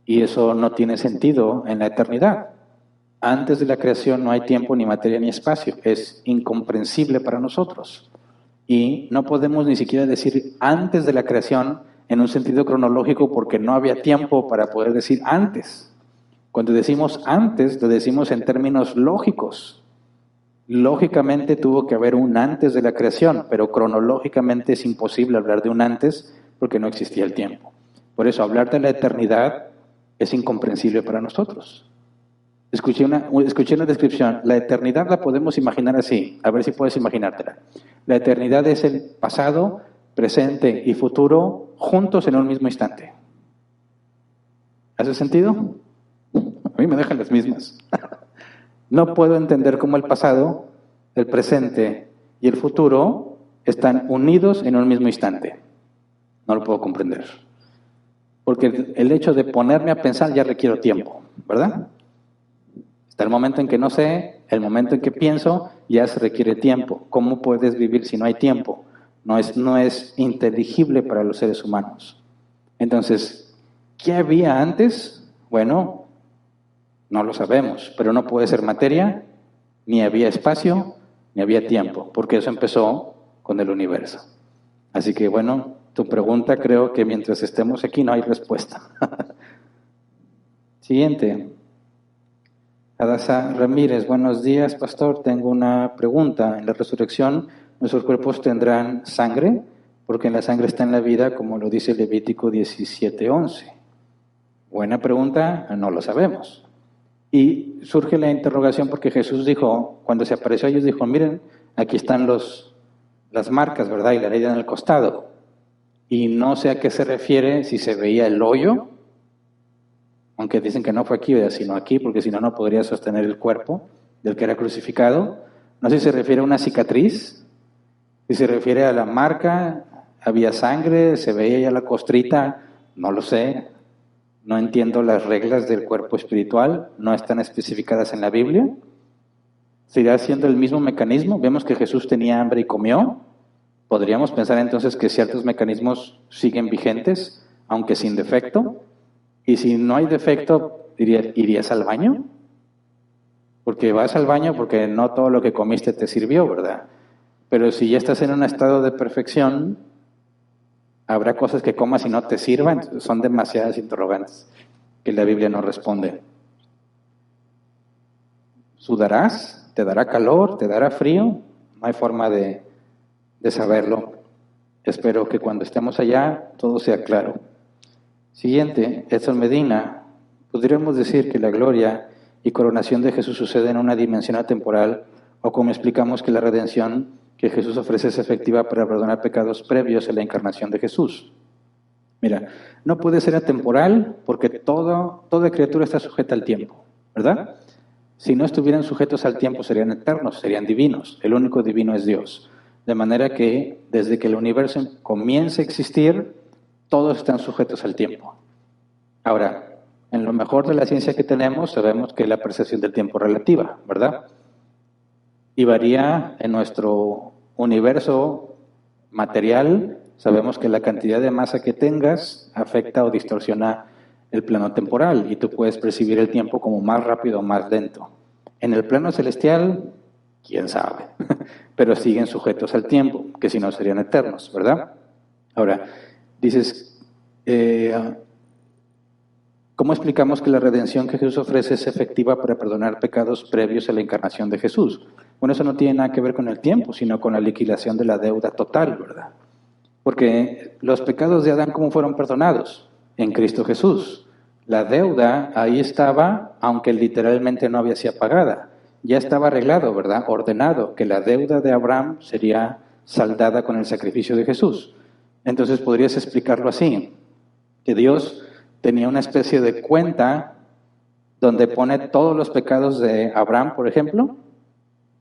[SPEAKER 1] Y eso no tiene sentido en la eternidad. Antes de la creación no hay tiempo, ni materia, ni espacio. Es incomprensible para nosotros. Y no podemos ni siquiera decir antes de la creación en un sentido cronológico porque no había tiempo para poder decir antes. Cuando decimos antes, lo decimos en términos lógicos. Lógicamente tuvo que haber un antes de la creación, pero cronológicamente es imposible hablar de un antes porque no existía el tiempo. Por eso hablar de la eternidad es incomprensible para nosotros. Escuché una descripción. La eternidad la podemos imaginar así. A ver si puedes imaginártela. La eternidad es el pasado, presente y futuro juntos en un mismo instante. ¿Hace sentido? A mí me dejan las mismas. No puedo entender cómo el pasado, el presente y el futuro están unidos en un mismo instante. No lo puedo comprender. Porque el hecho de ponerme a pensar ya requiere tiempo, ¿verdad? Está el momento en que no sé, el momento en que pienso, ya se requiere tiempo. ¿Cómo puedes vivir si no hay tiempo? No es inteligible para los seres humanos. Entonces, ¿qué había antes? Bueno, no lo sabemos, pero no puede ser materia, ni había espacio, ni había tiempo, porque eso empezó con el universo. Así que bueno, tu pregunta creo que mientras estemos aquí no hay respuesta. Siguiente. Adasa Ramírez, buenos días, pastor. Tengo una pregunta. En la resurrección, ¿nuestros cuerpos tendrán sangre? Porque en la sangre está en la vida, como lo dice Levítico 17:11. Buena pregunta, no lo sabemos. Y surge la interrogación porque Jesús dijo, cuando se apareció a ellos, dijo, miren, aquí están las marcas, ¿verdad? Y la herida en el costado. Y no sé a qué se refiere, si se veía el hoyo, aunque dicen que no fue aquí, sino aquí, porque si no, no podría sostener el cuerpo del que era crucificado. No sé si se refiere a una cicatriz, si se refiere a la marca, había sangre, se veía ya la costrita, no lo sé. No entiendo las reglas del cuerpo espiritual, no están especificadas en la Biblia. ¿Seguirá siendo el mismo mecanismo? Vemos que Jesús tenía hambre y comió. ¿Podríamos pensar entonces que ciertos mecanismos siguen vigentes, aunque sin defecto? Y si no hay defecto, ¿irías al baño? Porque vas al baño porque no todo lo que comiste te sirvió, ¿verdad? Pero si ya estás en un estado de perfección, habrá cosas que comas y no te sirvan. Son demasiadas interrogantes que la Biblia no responde. ¿Sudarás? ¿Te dará calor? ¿Te dará frío? No hay forma de saberlo. Espero que cuando estemos allá todo sea claro. Siguiente, Edson Medina. ¿Podríamos decir que la gloria y coronación de Jesús sucede en una dimensión atemporal? ¿O cómo explicamos que la redención que Jesús ofrece es efectiva para perdonar pecados previos a la encarnación de Jesús? Mira, no puede ser atemporal porque toda criatura está sujeta al tiempo, ¿verdad? Si no estuvieran sujetos al tiempo serían eternos, serían divinos. El único divino es Dios. De manera que desde que el universo comienza a existir, todos están sujetos al tiempo. Ahora, en lo mejor de la ciencia que tenemos, sabemos que la percepción del tiempo es relativa, ¿verdad? Y varía en nuestro universo material. Sabemos que la cantidad de masa que tengas afecta o distorsiona el plano temporal y tú puedes percibir el tiempo como más rápido o más lento. En el plano celestial, quién sabe, pero siguen sujetos al tiempo, que si no serían eternos, ¿verdad? Ahora, dices, ¿cómo explicamos que la redención que Jesús ofrece es efectiva para perdonar pecados previos a la encarnación de Jesús? Bueno, eso no tiene nada que ver con el tiempo, sino con la liquidación de la deuda total, ¿verdad? Porque los pecados de Adán, ¿cómo fueron perdonados? En Cristo Jesús. La deuda ahí estaba, aunque literalmente no había sido pagada. Ya estaba arreglado, ¿verdad? Ordenado que la deuda de Abraham sería saldada con el sacrificio de Jesús. Entonces podrías explicarlo así, que Dios tenía una especie de cuenta donde pone todos los pecados de Abraham, por ejemplo,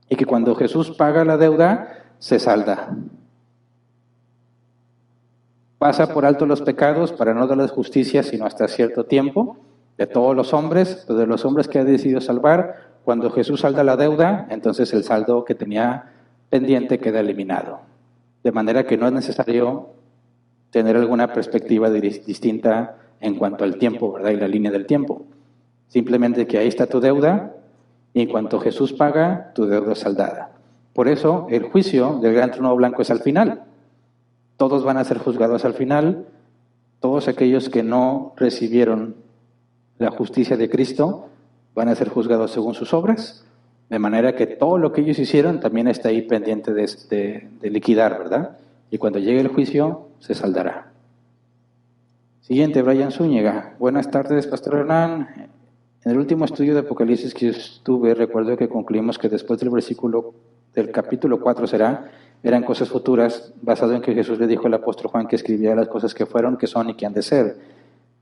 [SPEAKER 1] y que cuando Jesús paga la deuda, se salda. Pasa por alto los pecados para no darles justicia sino hasta cierto tiempo de todos los hombres, pero de los hombres que ha decidido salvar. Cuando Jesús salda la deuda, entonces el saldo que tenía pendiente queda eliminado. De manera que no es necesario tener alguna perspectiva distinta en cuanto al tiempo, ¿verdad? Y la línea del tiempo. Simplemente que ahí está tu deuda y en cuanto Jesús paga, tu deuda es saldada. Por eso el juicio del gran trono blanco es al final. Todos van a ser juzgados al final. Todos aquellos que no recibieron la justicia de Cristo van a ser juzgados según sus obras, de manera que todo lo que ellos hicieron también está ahí pendiente de liquidar, ¿verdad? Y cuando llegue el juicio, se saldará. Siguiente, Brian Zúñiga. Buenas tardes, Pastor Hernán. En el último estudio de Apocalipsis que estuve, recuerdo que concluimos que después del capítulo 4 eran cosas futuras, basado en que Jesús le dijo al apóstol Juan que escribiera las cosas que fueron, que son y que han de ser.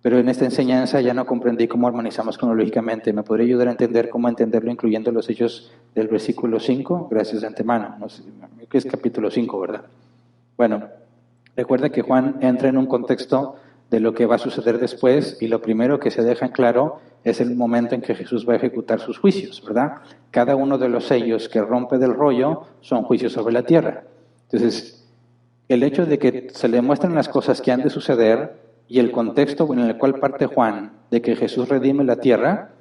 [SPEAKER 1] Pero en esta enseñanza ya no comprendí cómo armonizamos cronológicamente. ¿Me podría ayudar a entender cómo entenderlo, incluyendo los hechos del versículo 5? Gracias de antemano. No sé, creo que es capítulo 5, ¿verdad? Bueno, recuerda que Juan entra en un contexto de lo que va a suceder después y lo primero que se deja en claro es el momento en que Jesús va a ejecutar sus juicios, ¿verdad? Cada uno de los sellos que rompe del rollo son juicios sobre la tierra. Entonces, el hecho de que se le muestren las cosas que han de suceder y el contexto en el cual parte Juan de que Jesús redime la tierra,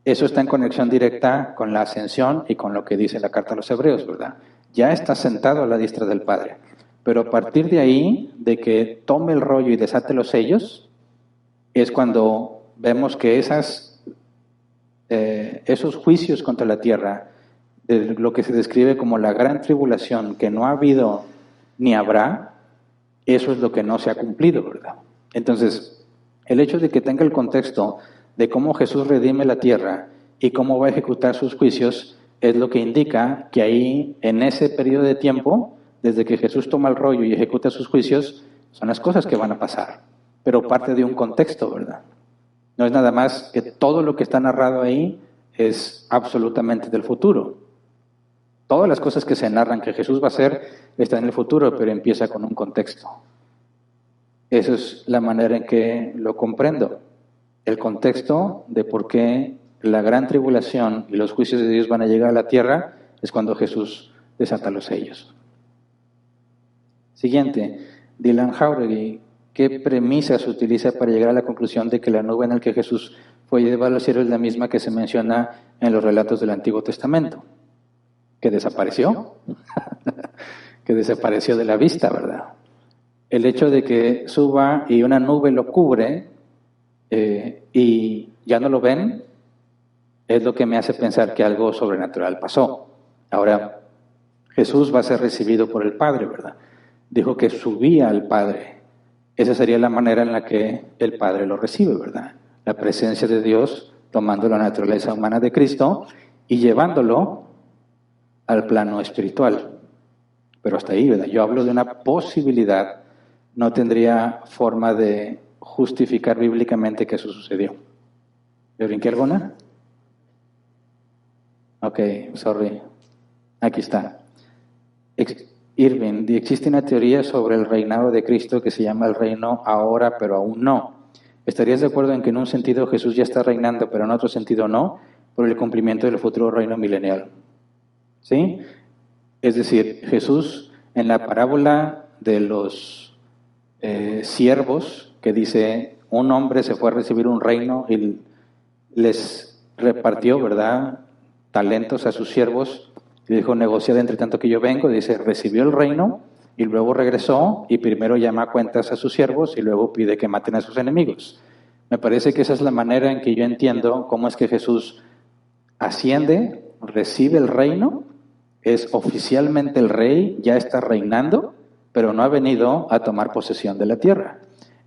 [SPEAKER 1] eso está en conexión directa con la ascensión y con lo que dice la carta a los Hebreos, ¿verdad? Ya está sentado a la diestra del Padre. Pero a partir de ahí, de que tome el rollo y desate los sellos, es cuando vemos que esos juicios contra la tierra, de lo que se describe como la gran tribulación, que no ha habido ni habrá, eso es lo que no se ha cumplido, ¿verdad? Entonces, el hecho de que tenga el contexto de cómo Jesús redime la tierra y cómo va a ejecutar sus juicios, es lo que indica que ahí, en ese periodo de tiempo, desde que Jesús toma el rollo y ejecuta sus juicios, son las cosas que van a pasar, pero parte de un contexto, ¿verdad? No es nada más que todo lo que está narrado ahí es absolutamente del futuro. Todas las cosas que se narran que Jesús va a hacer están en el futuro, pero empieza con un contexto. Esa es la manera en que lo comprendo. El contexto de por qué la gran tribulación y los juicios de Dios van a llegar a la tierra es cuando Jesús desata los sellos. Siguiente, Dylan Jauregui. ¿Qué premisa se utiliza para llegar a la conclusión de que la nube en la que Jesús fue llevado al cielo es la misma que se menciona en los relatos del Antiguo Testamento? ¿Que desapareció? Que desapareció de la vista, ¿verdad? El hecho de que suba y una nube lo cubre y ya no lo ven, es lo que me hace pensar que algo sobrenatural pasó. Ahora, Jesús va a ser recibido por el Padre, ¿verdad? Dijo que subía al Padre. Esa sería la manera en la que el Padre lo recibe, ¿verdad? La presencia de Dios tomando la naturaleza humana de Cristo y llevándolo al plano espiritual. Pero hasta ahí, ¿verdad? Yo hablo de una posibilidad, no tendría forma de justificar bíblicamente que eso sucedió. ¿Le brinqué alguna? Ok, sorry. Aquí está. Irving, existe una teoría sobre el reinado de Cristo que se llama el reino ahora, pero aún no. ¿Estarías de acuerdo en que en un sentido Jesús ya está reinando, pero en otro sentido no, por el cumplimiento del futuro reino milenial? ¿Sí? Es decir, Jesús en la parábola de los siervos, que dice, un hombre se fue a recibir un reino y les repartió, ¿verdad?, talentos a sus siervos, y dijo, negociad entre tanto que yo vengo. Dice, recibió el reino y luego regresó y primero llama a cuentas a sus siervos y luego pide que maten a sus enemigos. Me parece que esa es la manera en que yo entiendo cómo es que Jesús asciende, recibe el reino, es oficialmente el rey, ya está reinando, pero no ha venido a tomar posesión de la tierra.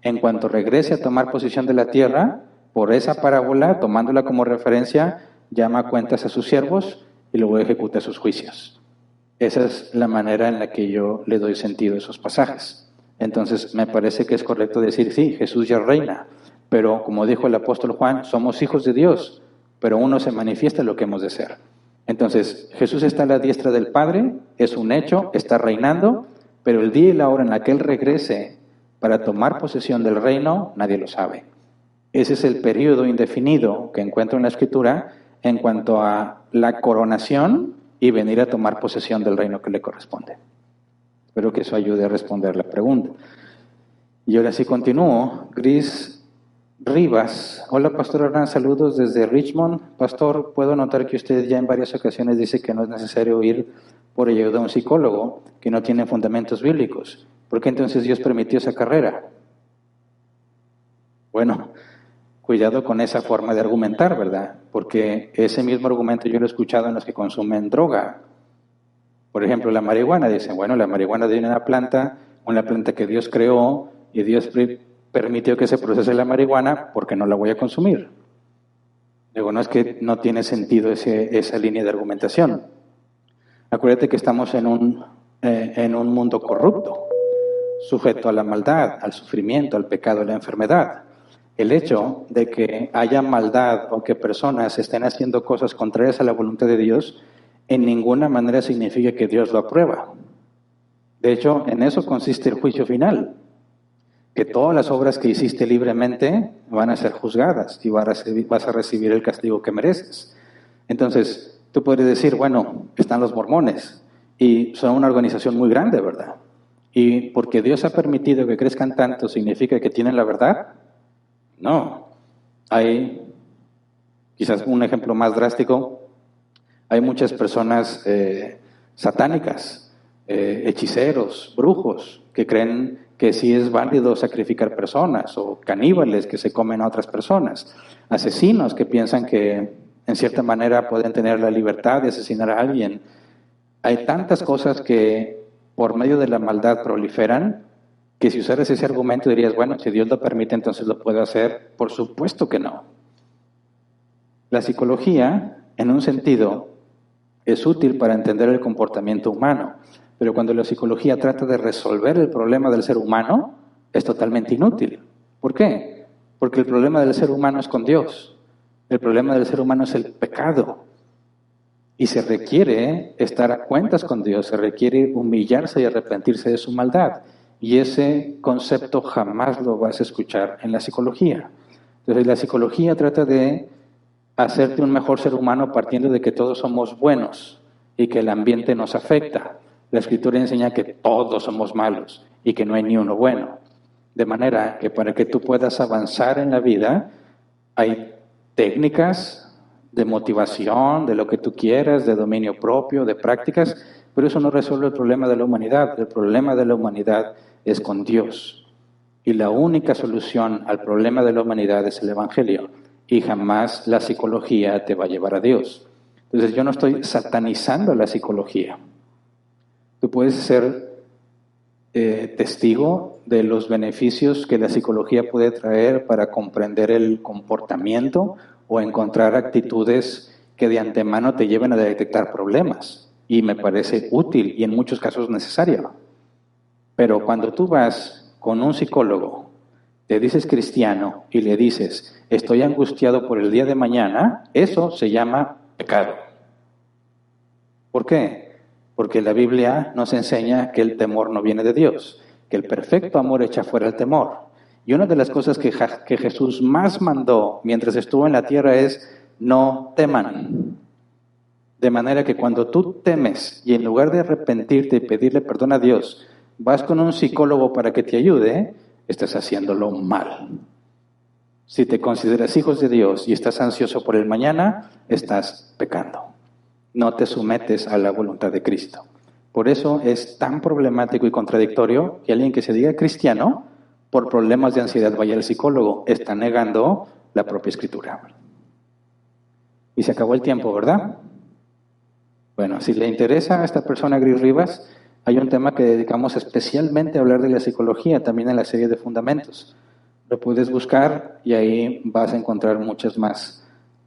[SPEAKER 1] En cuanto regrese a tomar posesión de la tierra, por esa parábola, tomándola como referencia, llama a cuentas a sus siervos y luego ejecuta sus juicios. Esa es la manera en la que yo le doy sentido a esos pasajes. Entonces, me parece que es correcto decir, sí, Jesús ya reina, pero como dijo el apóstol Juan, somos hijos de Dios, pero uno se manifiesta lo que hemos de ser. Entonces, Jesús está a la diestra del Padre, es un hecho, está reinando, pero el día y la hora en la que Él regrese para tomar posesión del reino, nadie lo sabe. Ese es el periodo indefinido que encuentro en la Escritura en cuanto a la coronación y venir a tomar posesión del reino que le corresponde. Espero que eso ayude a responder la pregunta. Y ahora sí continúo. Gris Rivas. Hola, Pastor Hernán, saludos desde Richmond. Pastor, puedo notar que usted ya en varias ocasiones dice que no es necesario ir por ayuda a un psicólogo que no tiene fundamentos bíblicos. ¿Por qué entonces Dios permitió esa carrera? Bueno, cuidado con esa forma de argumentar, ¿verdad? Porque ese mismo argumento yo lo he escuchado en los que consumen droga. Por ejemplo, la marihuana. Dicen, bueno, la marihuana viene de una planta que Dios creó y Dios permitió que se procese la marihuana porque no la voy a consumir. Digo, no es que no tiene sentido esa línea de argumentación. Acuérdate que estamos en un mundo corrupto, sujeto a la maldad, al sufrimiento, al pecado, a la enfermedad. El hecho de que haya maldad o que personas estén haciendo cosas contrarias a la voluntad de Dios, en ninguna manera significa que Dios lo aprueba. De hecho, en eso consiste el juicio final, que todas las obras que hiciste libremente van a ser juzgadas y vas a recibir el castigo que mereces. Entonces, tú puedes decir, bueno, están los mormones y son una organización muy grande, ¿verdad? Y porque Dios ha permitido que crezcan tanto, ¿significa que tienen la verdad? No. Hay, quizás un ejemplo más drástico, hay muchas personas satánicas, hechiceros, brujos, que creen que sí es válido sacrificar personas, o caníbales que se comen a otras personas, asesinos que piensan que en cierta manera pueden tener la libertad de asesinar a alguien. Hay tantas cosas que por medio de la maldad proliferan, que si usaras ese argumento dirías, bueno, si Dios lo permite, entonces lo puedo hacer. Por supuesto que no. La psicología, en un sentido, es útil para entender el comportamiento humano, pero cuando la psicología trata de resolver el problema del ser humano, es totalmente inútil. ¿Por qué? Porque el problema del ser humano es con Dios. El problema del ser humano es el pecado. Y se requiere estar a cuentas con Dios, se requiere humillarse y arrepentirse de su maldad. Y ese concepto jamás lo vas a escuchar en la psicología. Entonces la psicología trata de hacerte un mejor ser humano partiendo de que todos somos buenos y que el ambiente nos afecta. La Escritura enseña que todos somos malos y que no hay ni uno bueno. De manera que para que tú puedas avanzar en la vida, hay técnicas de motivación, de lo que tú quieras, de dominio propio, de prácticas, pero eso no resuelve el problema de la humanidad. El problema de la humanidad es con Dios. Y la única solución al problema de la humanidad es el Evangelio. Y jamás la psicología te va a llevar a Dios. Entonces yo no estoy satanizando la psicología. Tú puedes ser testigo de los beneficios que la psicología puede traer para comprender el comportamiento o encontrar actitudes que de antemano te lleven a detectar problemas. Y me parece útil y en muchos casos necesario. Pero cuando tú vas con un psicólogo, te dices cristiano y le dices, estoy angustiado por el día de mañana, eso se llama pecado. ¿Por qué? Porque la Biblia nos enseña que el temor no viene de Dios, que el perfecto amor echa fuera el temor. Y una de las cosas que Jesús más mandó mientras estuvo en la tierra es, no teman. De manera que cuando tú temes y en lugar de arrepentirte y pedirle perdón a Dios, vas con un psicólogo para que te ayude, estás haciéndolo mal. Si te consideras hijos de Dios y estás ansioso por el mañana, estás pecando. No te sometes a la voluntad de Cristo. Por eso es tan problemático y contradictorio que alguien que se diga cristiano, por problemas de ansiedad vaya al psicólogo. Está negando la propia Escritura. Y se acabó el tiempo, ¿verdad? Bueno, si le interesa a esta persona, Gris Rivas, hay un tema que dedicamos especialmente a hablar de la psicología, también en la serie de Fundamentos. Lo puedes buscar y ahí vas a encontrar muchas más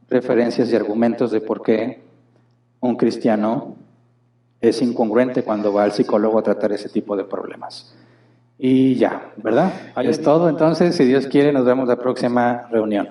[SPEAKER 1] referencias y argumentos de por qué un cristiano es incongruente cuando va al psicólogo a tratar ese tipo de problemas. Y ya, ¿verdad? Es todo, entonces, si Dios quiere, nos vemos la próxima reunión.